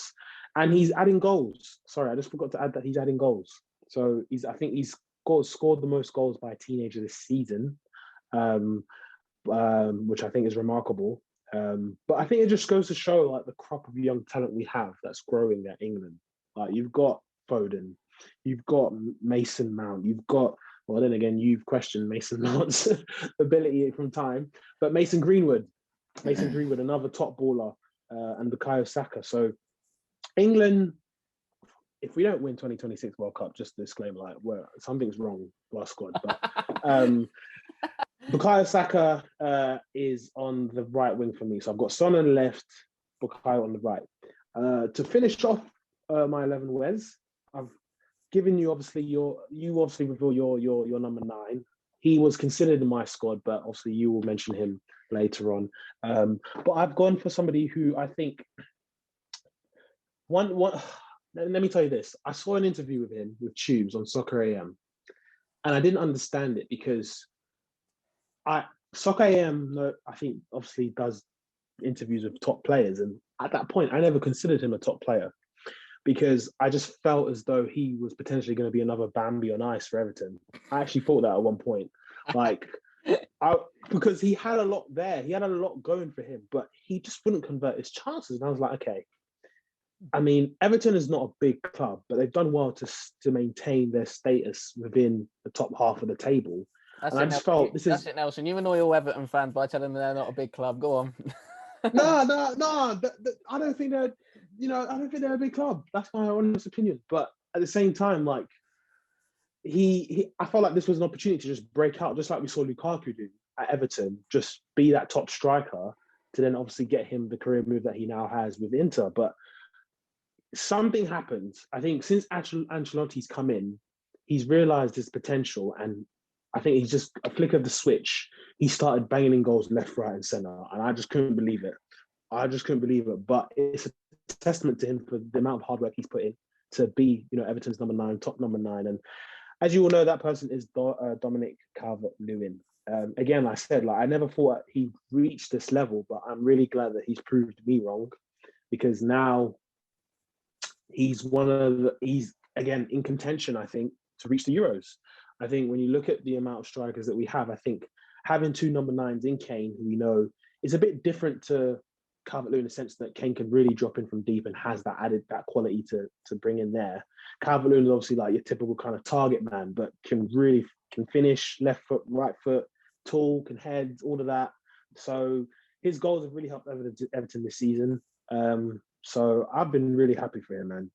and he's adding goals. Sorry, I just forgot to add that he's adding goals. So I think he's scored the most goals by a teenager this season, which I think is remarkable. But I think it just goes to show like the crop of young talent we have that's growing at England. Like you've got Foden, you've got Mason Mount, well, then again, you've questioned Mason Mount's ability from time, but Mason Greenwood, another top baller, and Bukayo Saka. So England, if we don't win 2026 World Cup, just disclaimer, like, something's wrong with our squad. But Bukayo Saka is on the right wing for me. So I've got Son on the left, Bukayo on the right. To finish off my 11, Wes, I've given you you obviously reveal your number 9. He was considered in my squad, but obviously you will mention him later on. But I've gone for somebody who I think one. Let me tell you this. I saw an interview with him with Tubes on Soccer AM, and I didn't understand it because Soccer AM, I think, obviously does interviews with top players, and at that point, I never considered him a top player because I just felt as though he was potentially going to be another Bambi on ice for Everton. I actually thought that at one point, because he had a lot there, he had a lot going for him, but he just wouldn't convert his chances, and I was like, okay. I mean, Everton is not a big club, but they've done well to maintain their status within the top half of the table. That's it, Nelson. You annoy all Everton fans by telling them they're not a big club. Go on. No. I don't think they're, I don't think they're a big club. That's my honest opinion. But at the same time, like I felt like this was an opportunity to just break out, just like we saw Lukaku do at Everton, just be that top striker to then obviously get him the career move that he now has with Inter. But something happened. I think since Ancelotti's come in, he's realised his potential, and I think he's just a flick of the switch. He started banging in goals left, right, and centre, and I just couldn't believe it. But it's a testament to him for the amount of hard work he's put in to be, Everton's number 9, top number 9. And as you all know, that person is Dominic Calvert-Lewin. Again, like I said, like I never thought he reached this level, but I'm really glad that he's proved me wrong, because now he's again in contention, I think, to reach the Euros. I think when you look at the amount of strikers that we have, I think having 2 number 9s in Kane, who we know is a bit different to Calvert-Lewin in the sense that Kane can really drop in from deep and has that quality to bring in there. Calvert-Lewin is obviously like your typical kind of target man, but can finish left foot, right foot, tall, can head, all of that. So his goals have really helped Everton this season. So I've been really happy for him, man.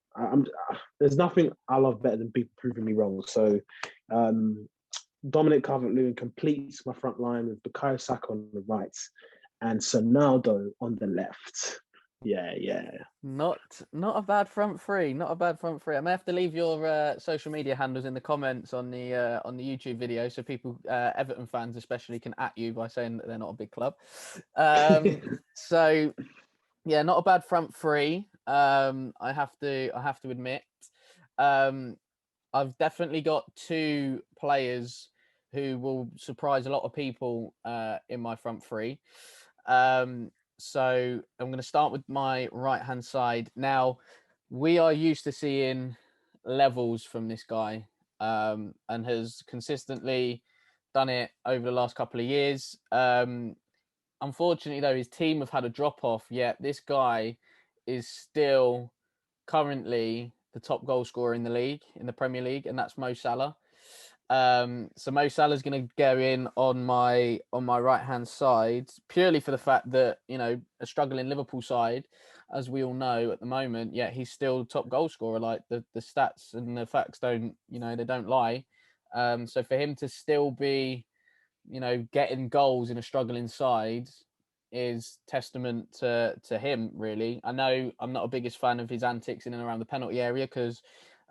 There's nothing I love better than people proving me wrong. So Dominic Calvert-Lewin completes my front line with Bukayo Saka on the right and Sonaldo on the left. Yeah. Not a bad front three. I may have to leave your social media handles in the comments on the YouTube video, so people, Everton fans especially, can at you by saying that they're not a big club. So yeah, not a bad front three. I have to admit, I've definitely got 2 players who will surprise a lot of people in my front three. So I'm going to start with my right-hand side. Now, we are used to seeing levels from this guy, and has consistently done it over the last couple of years. Unfortunately, though, his team have had a drop-off, yet this guy is still currently the top goal scorer in the league, in the Premier League, and that's Mo Salah. So Mo Salah's going to go in on my right hand side purely for the fact that, you know, a struggling Liverpool side, as we all know at the moment, yet he's still top goal scorer. Like the stats and the facts don't, you know, they don't lie. So for him to still be, you know, getting goals in a struggling side is testament to him, really. I know I'm not a biggest fan of his antics in and around the penalty area because,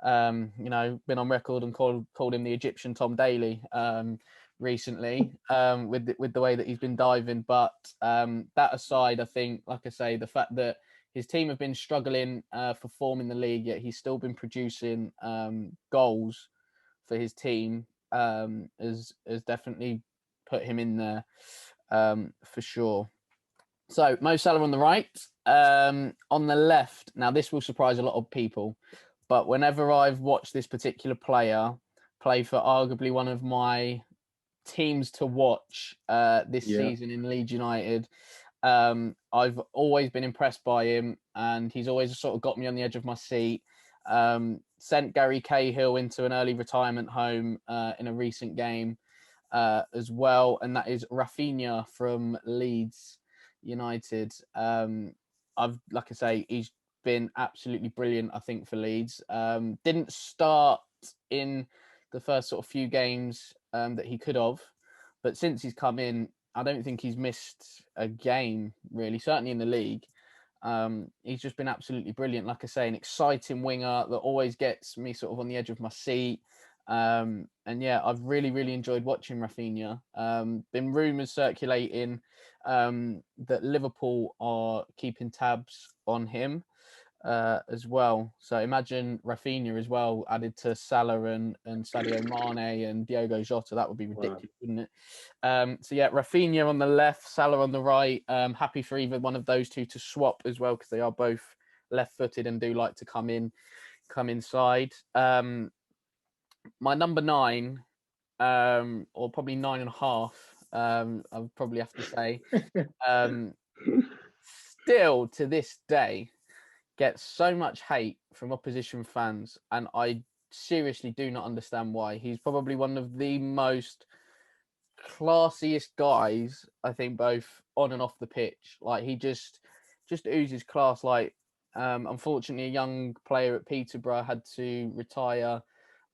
you know, been on record and called him the Egyptian Tom Daly recently with the way that he's been diving. But that aside, I think, like I say, the fact that his team have been struggling for form in the league, yet he's still been producing goals for his team has definitely put him in there for sure. So Mo Salah on the right, on the left. Now this will surprise a lot of people, but whenever I've watched this particular player play for arguably one of my teams to watch this season in Leeds United, I've always been impressed by him, and he's always sort of got me on the edge of my seat. Sent Gary Cahill into an early retirement home in a recent game as well, and that is Rafinha from Leeds United. Like I say, he's been absolutely brilliant, I think, for Leeds. Didn't start in the first sort of few games that he could have, but since he's come in, I don't think he's missed a game, really, certainly in the league. He's just been absolutely brilliant. Like I say, an exciting winger that always gets me sort of on the edge of my seat. And yeah, I've really, really enjoyed watching Rafinha. Been rumours circulating that Liverpool are keeping tabs on him as well. So imagine Rafinha as well added to Salah and Sadio Mane and Diogo Jota. That would be ridiculous, wouldn't it? So yeah, Rafinha on the left, Salah on the right. Happy for either one of those two to swap as well because they are both left-footed and do like to come inside. My number 9, or probably 9.5. I'll probably have to say. Still to this day, gets so much hate from opposition fans, and I seriously do not understand why. He's probably one of the most classiest guys, I think, both on and off the pitch. Like he just oozes class. Like unfortunately, a young player at Peterborough had to retire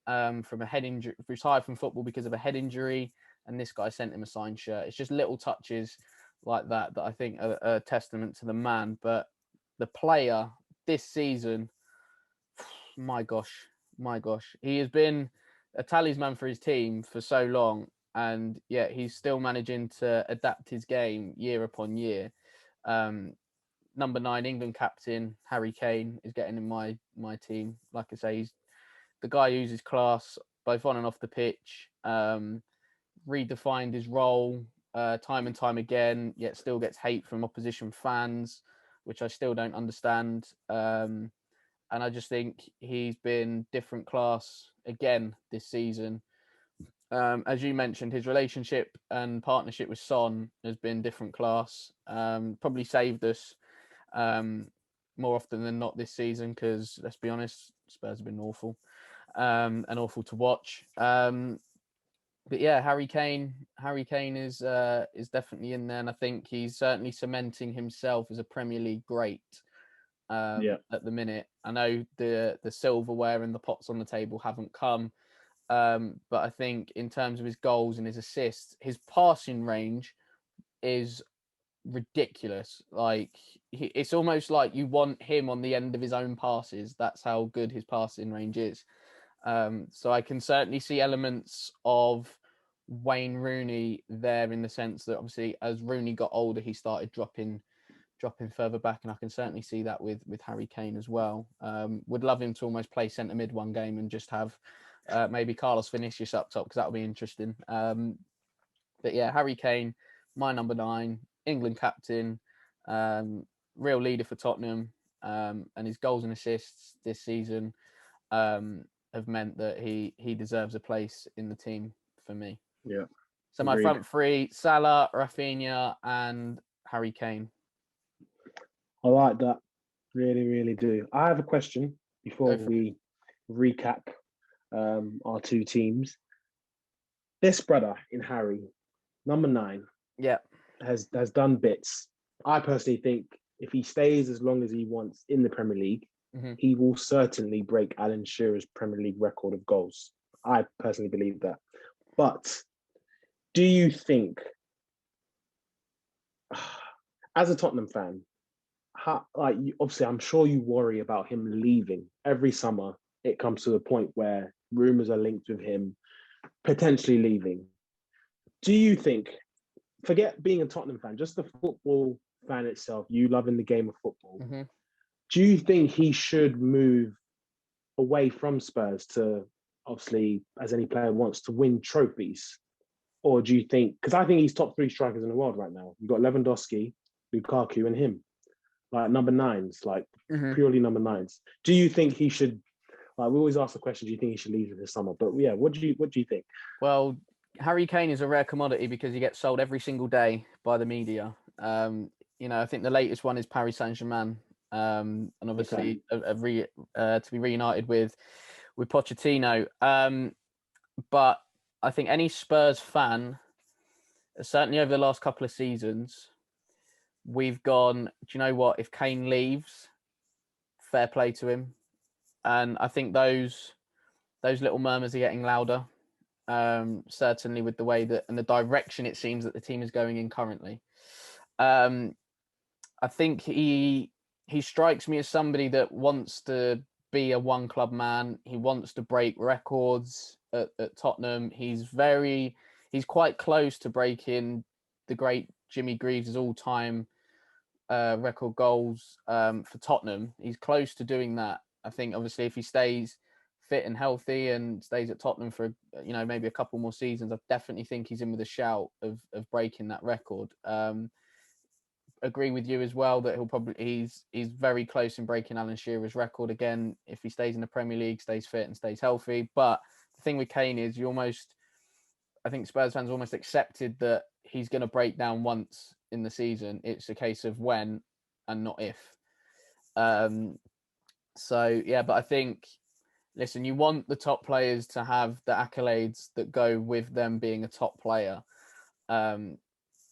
from a head injury, retired from football because of a head injury, and this guy sent him a signed shirt. It's just little touches like that I think are a testament to the man. But the player this season, my gosh, he has been a talisman for his team for so long, and yet he's still managing to adapt his game year upon year. Number 9, England captain Harry Kane is getting in my team. Like I say, he's the guy who uses class both on and off the pitch. Redefined his role time and time again, yet still gets hate from opposition fans, which I still don't understand. And I just think he's been different class again this season. As you mentioned, his relationship and partnership with Son has been different class. Probably saved us more often than not this season because, let's be honest, Spurs have been awful and awful to watch. But yeah, Harry Kane is definitely in there, and I think he's certainly cementing himself as a Premier League great. At the minute, I know the silverware and the pots on the table haven't come, but I think in terms of his goals and his assists, his passing range is ridiculous. Like it's almost like you want him on the end of his own passes. That's how good his passing range is. So I can certainly see elements of Wayne Rooney there in the sense that obviously as Rooney got older, he started dropping further back, and I can certainly see that with Harry Kane as well. Would love him to almost play centre mid one game and just have maybe Carlos Vinicius up top because that would be interesting. But yeah, Harry Kane, my number 9, England captain, real leader for Tottenham, and his goals and assists this season have meant that he deserves a place in the team for me. Yeah. So my front three: Salah, Rafinha, and Harry Kane. I like that. Really, really do. I have a question before we recap our two teams. this brother in Harry, number 9, Yeah. has done bits. I personally think if he stays as long as he wants in the Premier League, Hmm. he will certainly break Alan Shearer's Premier League record of goals. I personally believe that. But do you think, as a Tottenham fan, obviously I'm sure you worry about him leaving every summer. It comes to the point where rumors are linked with him potentially leaving. Do you think, forget being a Tottenham fan, just the football fan itself, you loving the game of football, Hmm. do you think he should move away from Spurs to, obviously, as any player wants, to win trophies? Or do you think, because I think he's top 3 strikers in the world right now. You've got Lewandowski, Lukaku, and him. Like number 9s, like Hmm. purely number 9s. Do you think he should, like we always ask the question, do you think he should leave this summer? But yeah, what do you think? Well, Harry Kane is a rare commodity because he gets sold every single day by the media. I think the latest one is Paris Saint-Germain, and obviously to be reunited with Pochettino. But I think any Spurs fan, certainly over the last couple of seasons, we've gone, do you know what? If Kane leaves, fair play to him. And I think those little murmurs are getting louder. Certainly with the way that and the direction it seems that the team is going in currently. I think he strikes me as somebody that wants to be a one club man. He wants to break records at Tottenham. He's quite close to breaking the great Jimmy Greaves' all-time record goals for Tottenham. He's close to doing that. I think obviously if he stays fit and healthy and stays at Tottenham for maybe a couple more seasons, I definitely think he's in with a shout of breaking that record. Agree with you as well that he's very close in breaking Alan Shearer's record again if he stays in the Premier League, stays fit and stays healthy. But the thing with Kane is I think Spurs fans almost accepted that he's going to break down once in the season. It's a case of when and not if. So yeah, but I think, listen, you want the top players to have the accolades that go with them being a top player.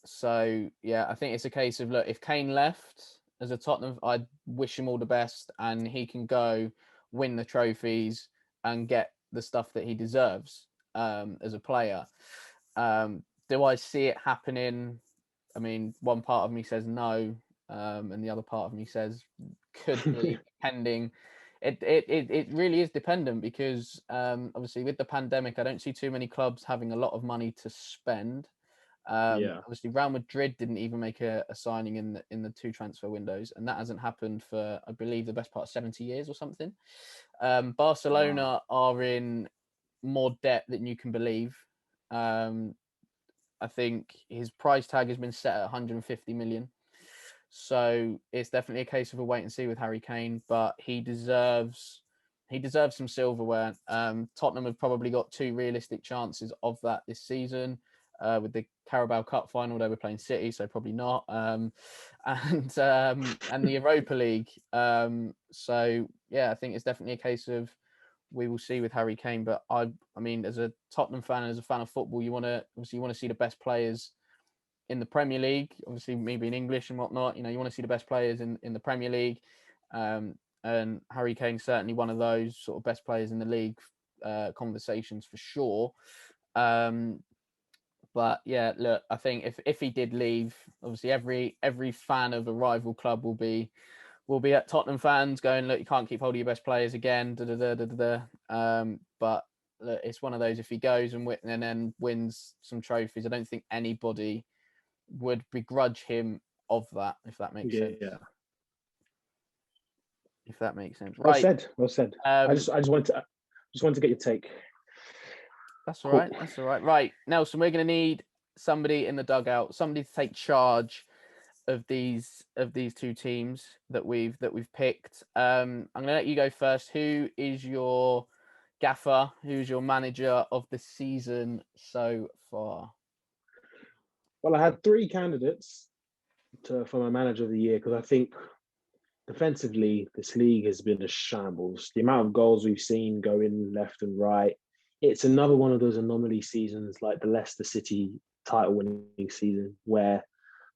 So yeah, I think it's a case of, look, if Kane left as a Tottenham, I'd wish him all the best, and he can go win the trophies and get the stuff that he deserves as a player. Do I see it happening? I mean, one part of me says no, and the other part of me says could be, depending. It really is dependent because obviously with the pandemic, I don't see too many clubs having a lot of money to spend. Yeah. Obviously, Real Madrid didn't even make a signing in the 2 transfer windows, and that hasn't happened for, I believe, the best part of 70 years or something. Barcelona are in more debt than you can believe. I think his price tag has been set at 150 million. So it's definitely a case of a wait and see with Harry Kane, but he deserves some silverware. Tottenham have probably got 2 realistic chances of that this season. With the Carabao Cup final, they were playing City, so probably not. And the Europa League. So yeah, I think it's definitely a case of we will see with Harry Kane. But I mean, as a Tottenham fan, as a fan of football, you want to see the best players in the Premier League. Obviously, me being English and whatnot, you want to see the best players in the Premier League. And Harry Kane's certainly one of those sort of best players in the league conversations for sure. But yeah, look, I think if he did leave, obviously every fan of a rival club will be at Tottenham fans going, look, you can't keep hold of your best players again. But look, it's one of those. If he goes and then wins some trophies, I don't think anybody would begrudge him of that, if that makes sense. Yeah. If that makes sense. Well Right. said. Well said. I just wanted to get your take. That's all right. That's all right. Right, Nelson, we're going to need somebody in the dugout, somebody to take charge of these 2 teams that we've picked. I'm going to let you go first. Who is your gaffer? Who's your manager of the season so far? Well, I had 3 candidates for my manager of the year because I think defensively this league has been a shambles. The amount of goals we've seen going left and right, it's another one of those anomaly seasons like the Leicester City title winning season where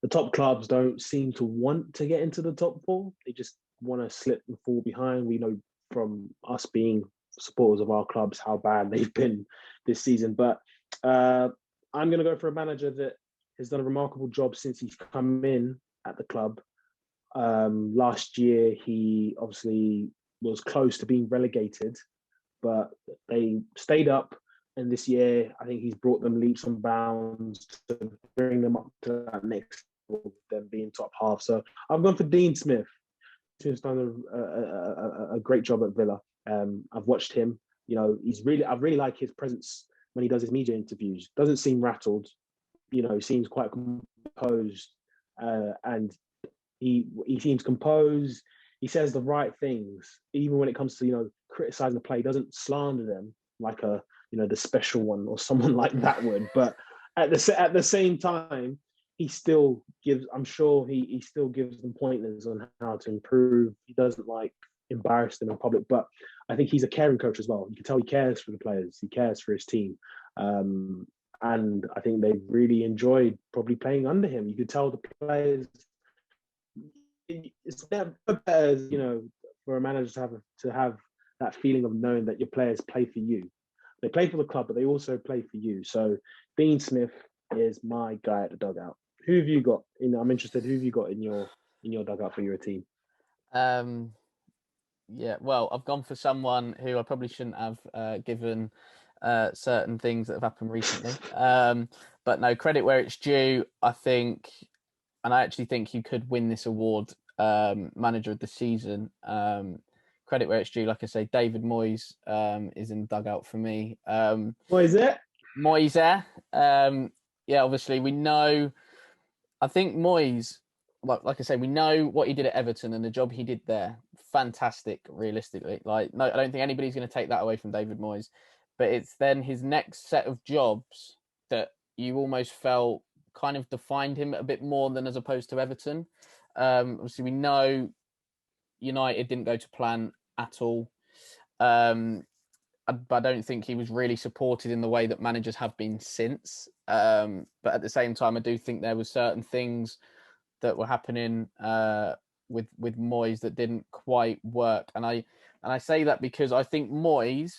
the top clubs don't seem to want to get into the top four. They just want to slip and fall behind. We know from us being supporters of our clubs how bad they've been this season. But I'm going to go for a manager that has done a remarkable job since he's come in at the club. Last year, he obviously was close to being relegated, but they stayed up. And this year, I think he's brought them leaps and bounds to bring them up to that next level, them being top half. So I've gone for Dean Smith. He's done a great job at Villa. I've watched him. You know, I really like his presence when he does his media interviews. Doesn't seem rattled. You know, seems quite composed, and he seems composed. He says the right things, even when it comes to criticizing the play. He doesn't slander them like the special one or someone like that would. But at the same time, he still gives. I'm sure he still gives them pointers on how to improve. He doesn't embarrass them in public, but I think he's a caring coach as well. You can tell he cares for the players. He cares for his team. And I think they really enjoyed probably playing under him. You could tell the players. It's never better, for a manager to have that feeling of knowing that your players play for you. They play for the club, but they also play for you. So Dean Smith is my guy at the dugout. Who have you got? I'm interested. Who have you got in your dugout for your team? Yeah, well, I've gone for someone who I probably shouldn't have given certain things that have happened recently. But no, credit where it's due. I think, and I actually think he could win this award, manager of the season. Credit where it's due. Like I say, David Moyes is in the dugout for me. What is it? Moyes there. Yeah, obviously we know. I think Moyes, like I say, we know what he did at Everton and the job he did there. Fantastic, realistically. No, I don't think anybody's going to take that away from David Moyes. But it's then his next set of jobs that you almost felt kind of defined him a bit more than as opposed to Everton. Obviously, we know United didn't go to plan at all. But I don't think he was really supported in the way that managers have been since. But at the same time, I do think there were certain things that were happening with Moyes that didn't quite work. And I say that because I think Moyes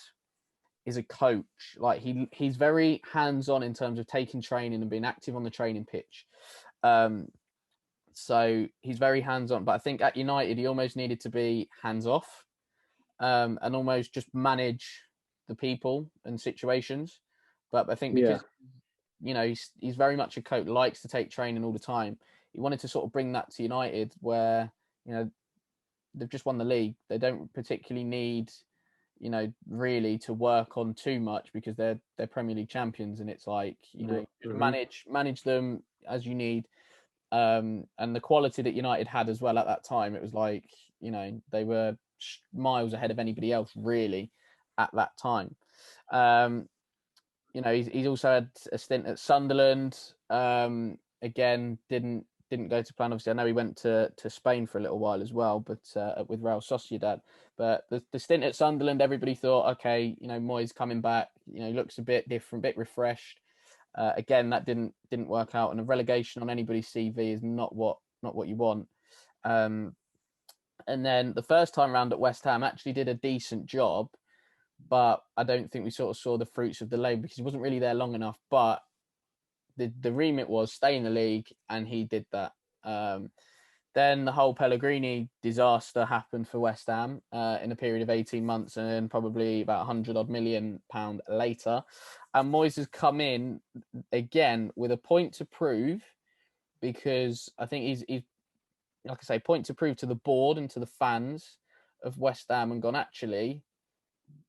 is a coach. Like he's very hands-on in terms of taking training and being active on the training pitch. So he's very hands-on. But I think at United, he almost needed to be hands-off and almost just manage the people and situations. But I think because he's very much a coach, likes to take training all the time. He wanted to sort of bring that to United, where they've just won the league. They don't particularly need really to work on too much because they're Premier League champions, and it's like manage them as you need. And the quality that United had as well at that time, it was like they were miles ahead of anybody else really at that time. He's also had a stint at Sunderland. Again, didn't go to plan. Obviously, I know he went to Spain for a little while as well, but with Real Sociedad. But the stint at Sunderland, everybody thought, okay, Moyes coming back, looks a bit different, a bit refreshed. Again, that didn't work out, and a relegation on anybody's CV is not what you want. And then the first time around at West Ham, actually did a decent job, but I don't think we sort of saw the fruits of the labour because he wasn't really there long enough. But the remit was stay in the league, and he did that. Then the whole Pellegrini disaster happened for West Ham in a period of 18 months, and then probably about £100 million later. And Moyes has come in again with a point to prove, because I think he's like I say, point to prove to the board and to the fans of West Ham, and gone, actually,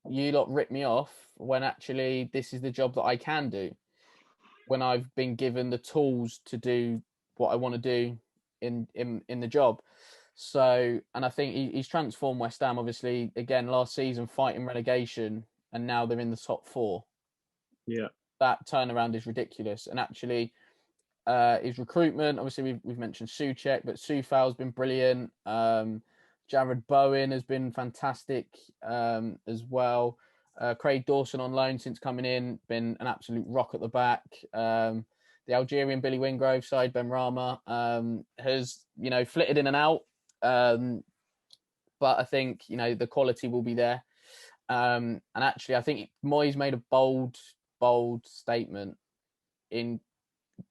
you lot rip me off when actually this is the job that I can do, when I've been given the tools to do what I want to do in the job. So, and I think he's transformed West Ham, obviously, again, last season fighting relegation, and now they're in the top four. Yeah. That turnaround is ridiculous. And actually, his recruitment, obviously we've mentioned Souček, but Soufal's been brilliant. Jared Bowen has been fantastic as well. Craig Dawson on loan since coming in, been an absolute rock at the back. The Algerian Billy Wingrove side, Ben Rama, has, flitted in and out. But I think, the quality will be there. And actually, I think Moyes made a bold statement in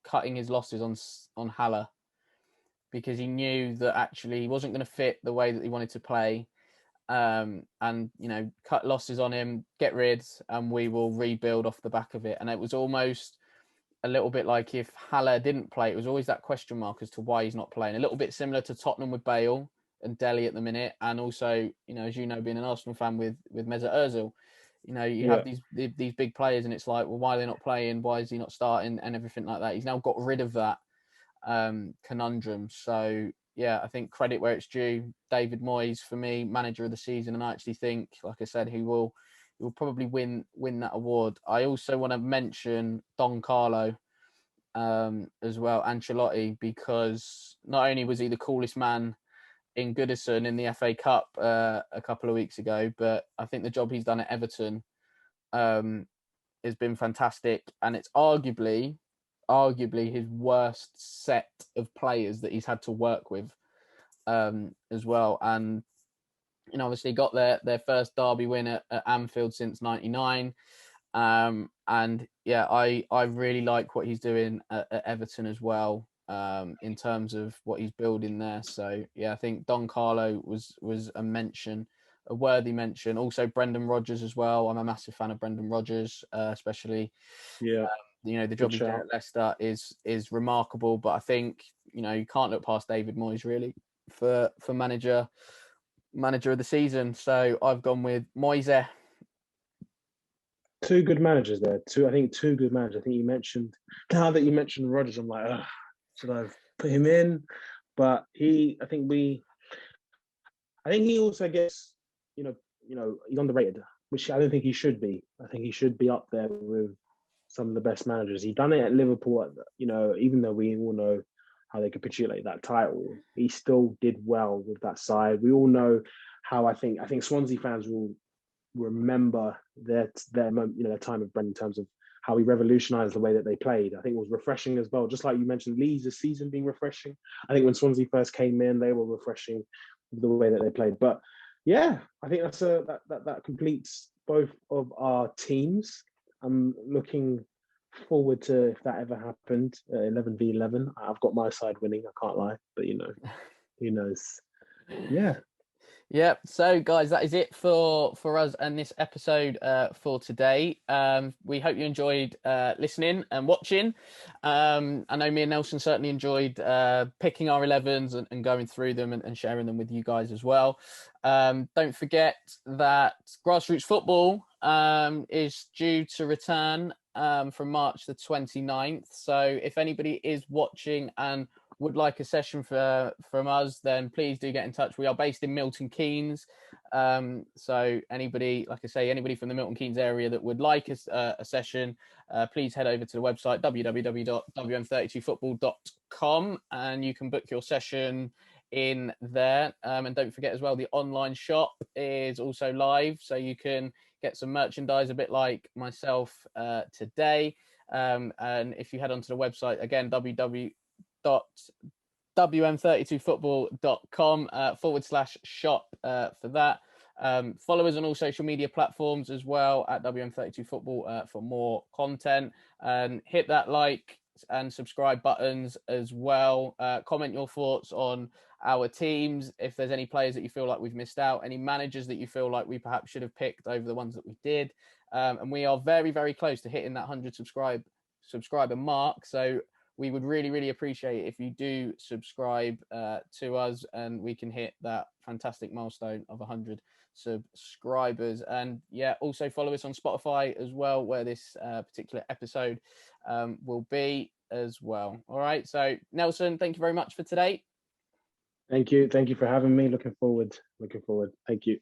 cutting his losses on Haller, because he knew that actually he wasn't going to fit the way that he wanted to play. And cut losses on him, get rid, and we will rebuild off the back of it. And it was almost a little bit like if Haller didn't play, it was always that question mark as to why he's not playing. A little bit similar to Tottenham with Bale and Dele at the minute, and also, as you know, being an Arsenal fan with Mesut Ozil, you have these big players, and it's like, well, why are they not playing? Why is he not starting? And everything like that. He's now got rid of that conundrum. So yeah, I think credit where it's due. David Moyes, for me, manager of the season, and I actually think, like I said, he will probably win that award. I also want to mention Don Carlo as well, Ancelotti, because not only was he the coolest man in Goodison in the FA Cup a couple of weeks ago, but I think the job he's done at Everton has been fantastic, and it's arguably his worst set of players that he's had to work with as well. And obviously got their first derby win at Anfield since '99. And yeah, I really like what he's doing at Everton as well, in terms of what he's building there. So yeah, I think Don Carlo was a worthy mention. Also Brendan Rodgers as well. I'm a massive fan of Brendan Rodgers, especially. Yeah. The job he's done at Leicester is remarkable. But I think you can't look past David Moyes really for manager of the season. So I've gone with Moyes. Two good managers there. Two good managers. I think now that you mentioned Rodgers, I'm like, should I put him in? But I think he also gets, he's underrated, which I don't think he should be. I think he should be up there with some of the best managers. He done it at Liverpool, even though we all know how they capitulate that title, he still did well with that side. We all know how I think Swansea fans will remember their time with Brendan in terms of how he revolutionised the way that they played. I think it was refreshing as well. Just like you mentioned, Leeds this season being refreshing. I think when Swansea first came in, they were refreshing the way that they played. But yeah, I think that completes both of our teams. I'm looking forward to if that ever happened, 11v11. I've got my side winning. I can't lie, but who knows? Yeah. Yep. So, guys, that is it for us and this episode for today. We hope you enjoyed listening and watching. I know me and Nelson certainly enjoyed picking our 11s and going through them and sharing them with you guys as well. Don't forget that Grassroots Football is due to return from March the 29th. So if anybody is watching and would like a session from us, then please do get in touch. We are based in Milton Keynes. So anybody from the Milton Keynes area that would like a session, please head over to the website www.wm32football.com and you can book your session in there. And don't forget as well, the online shop is also live, so you can get some merchandise a bit like myself today. And if you head onto the website again, wm32football.com /shop for that. Follow us on all social media platforms as well at WM32football for more content, and hit that like and subscribe buttons as well. Comment your thoughts on our teams. If there's any players that you feel like we've missed out, any managers that you feel like we perhaps should have picked over the ones that we did. And we are very, very close to hitting that 100 subscriber mark. So we would really, really appreciate it if you do subscribe to us and we can hit that fantastic milestone of 100 subscribers. And yeah, also follow us on Spotify as well, where this particular episode will be as well. All right. So Nelson, thank you very much for today. Thank you for having me. Looking forward. Thank you.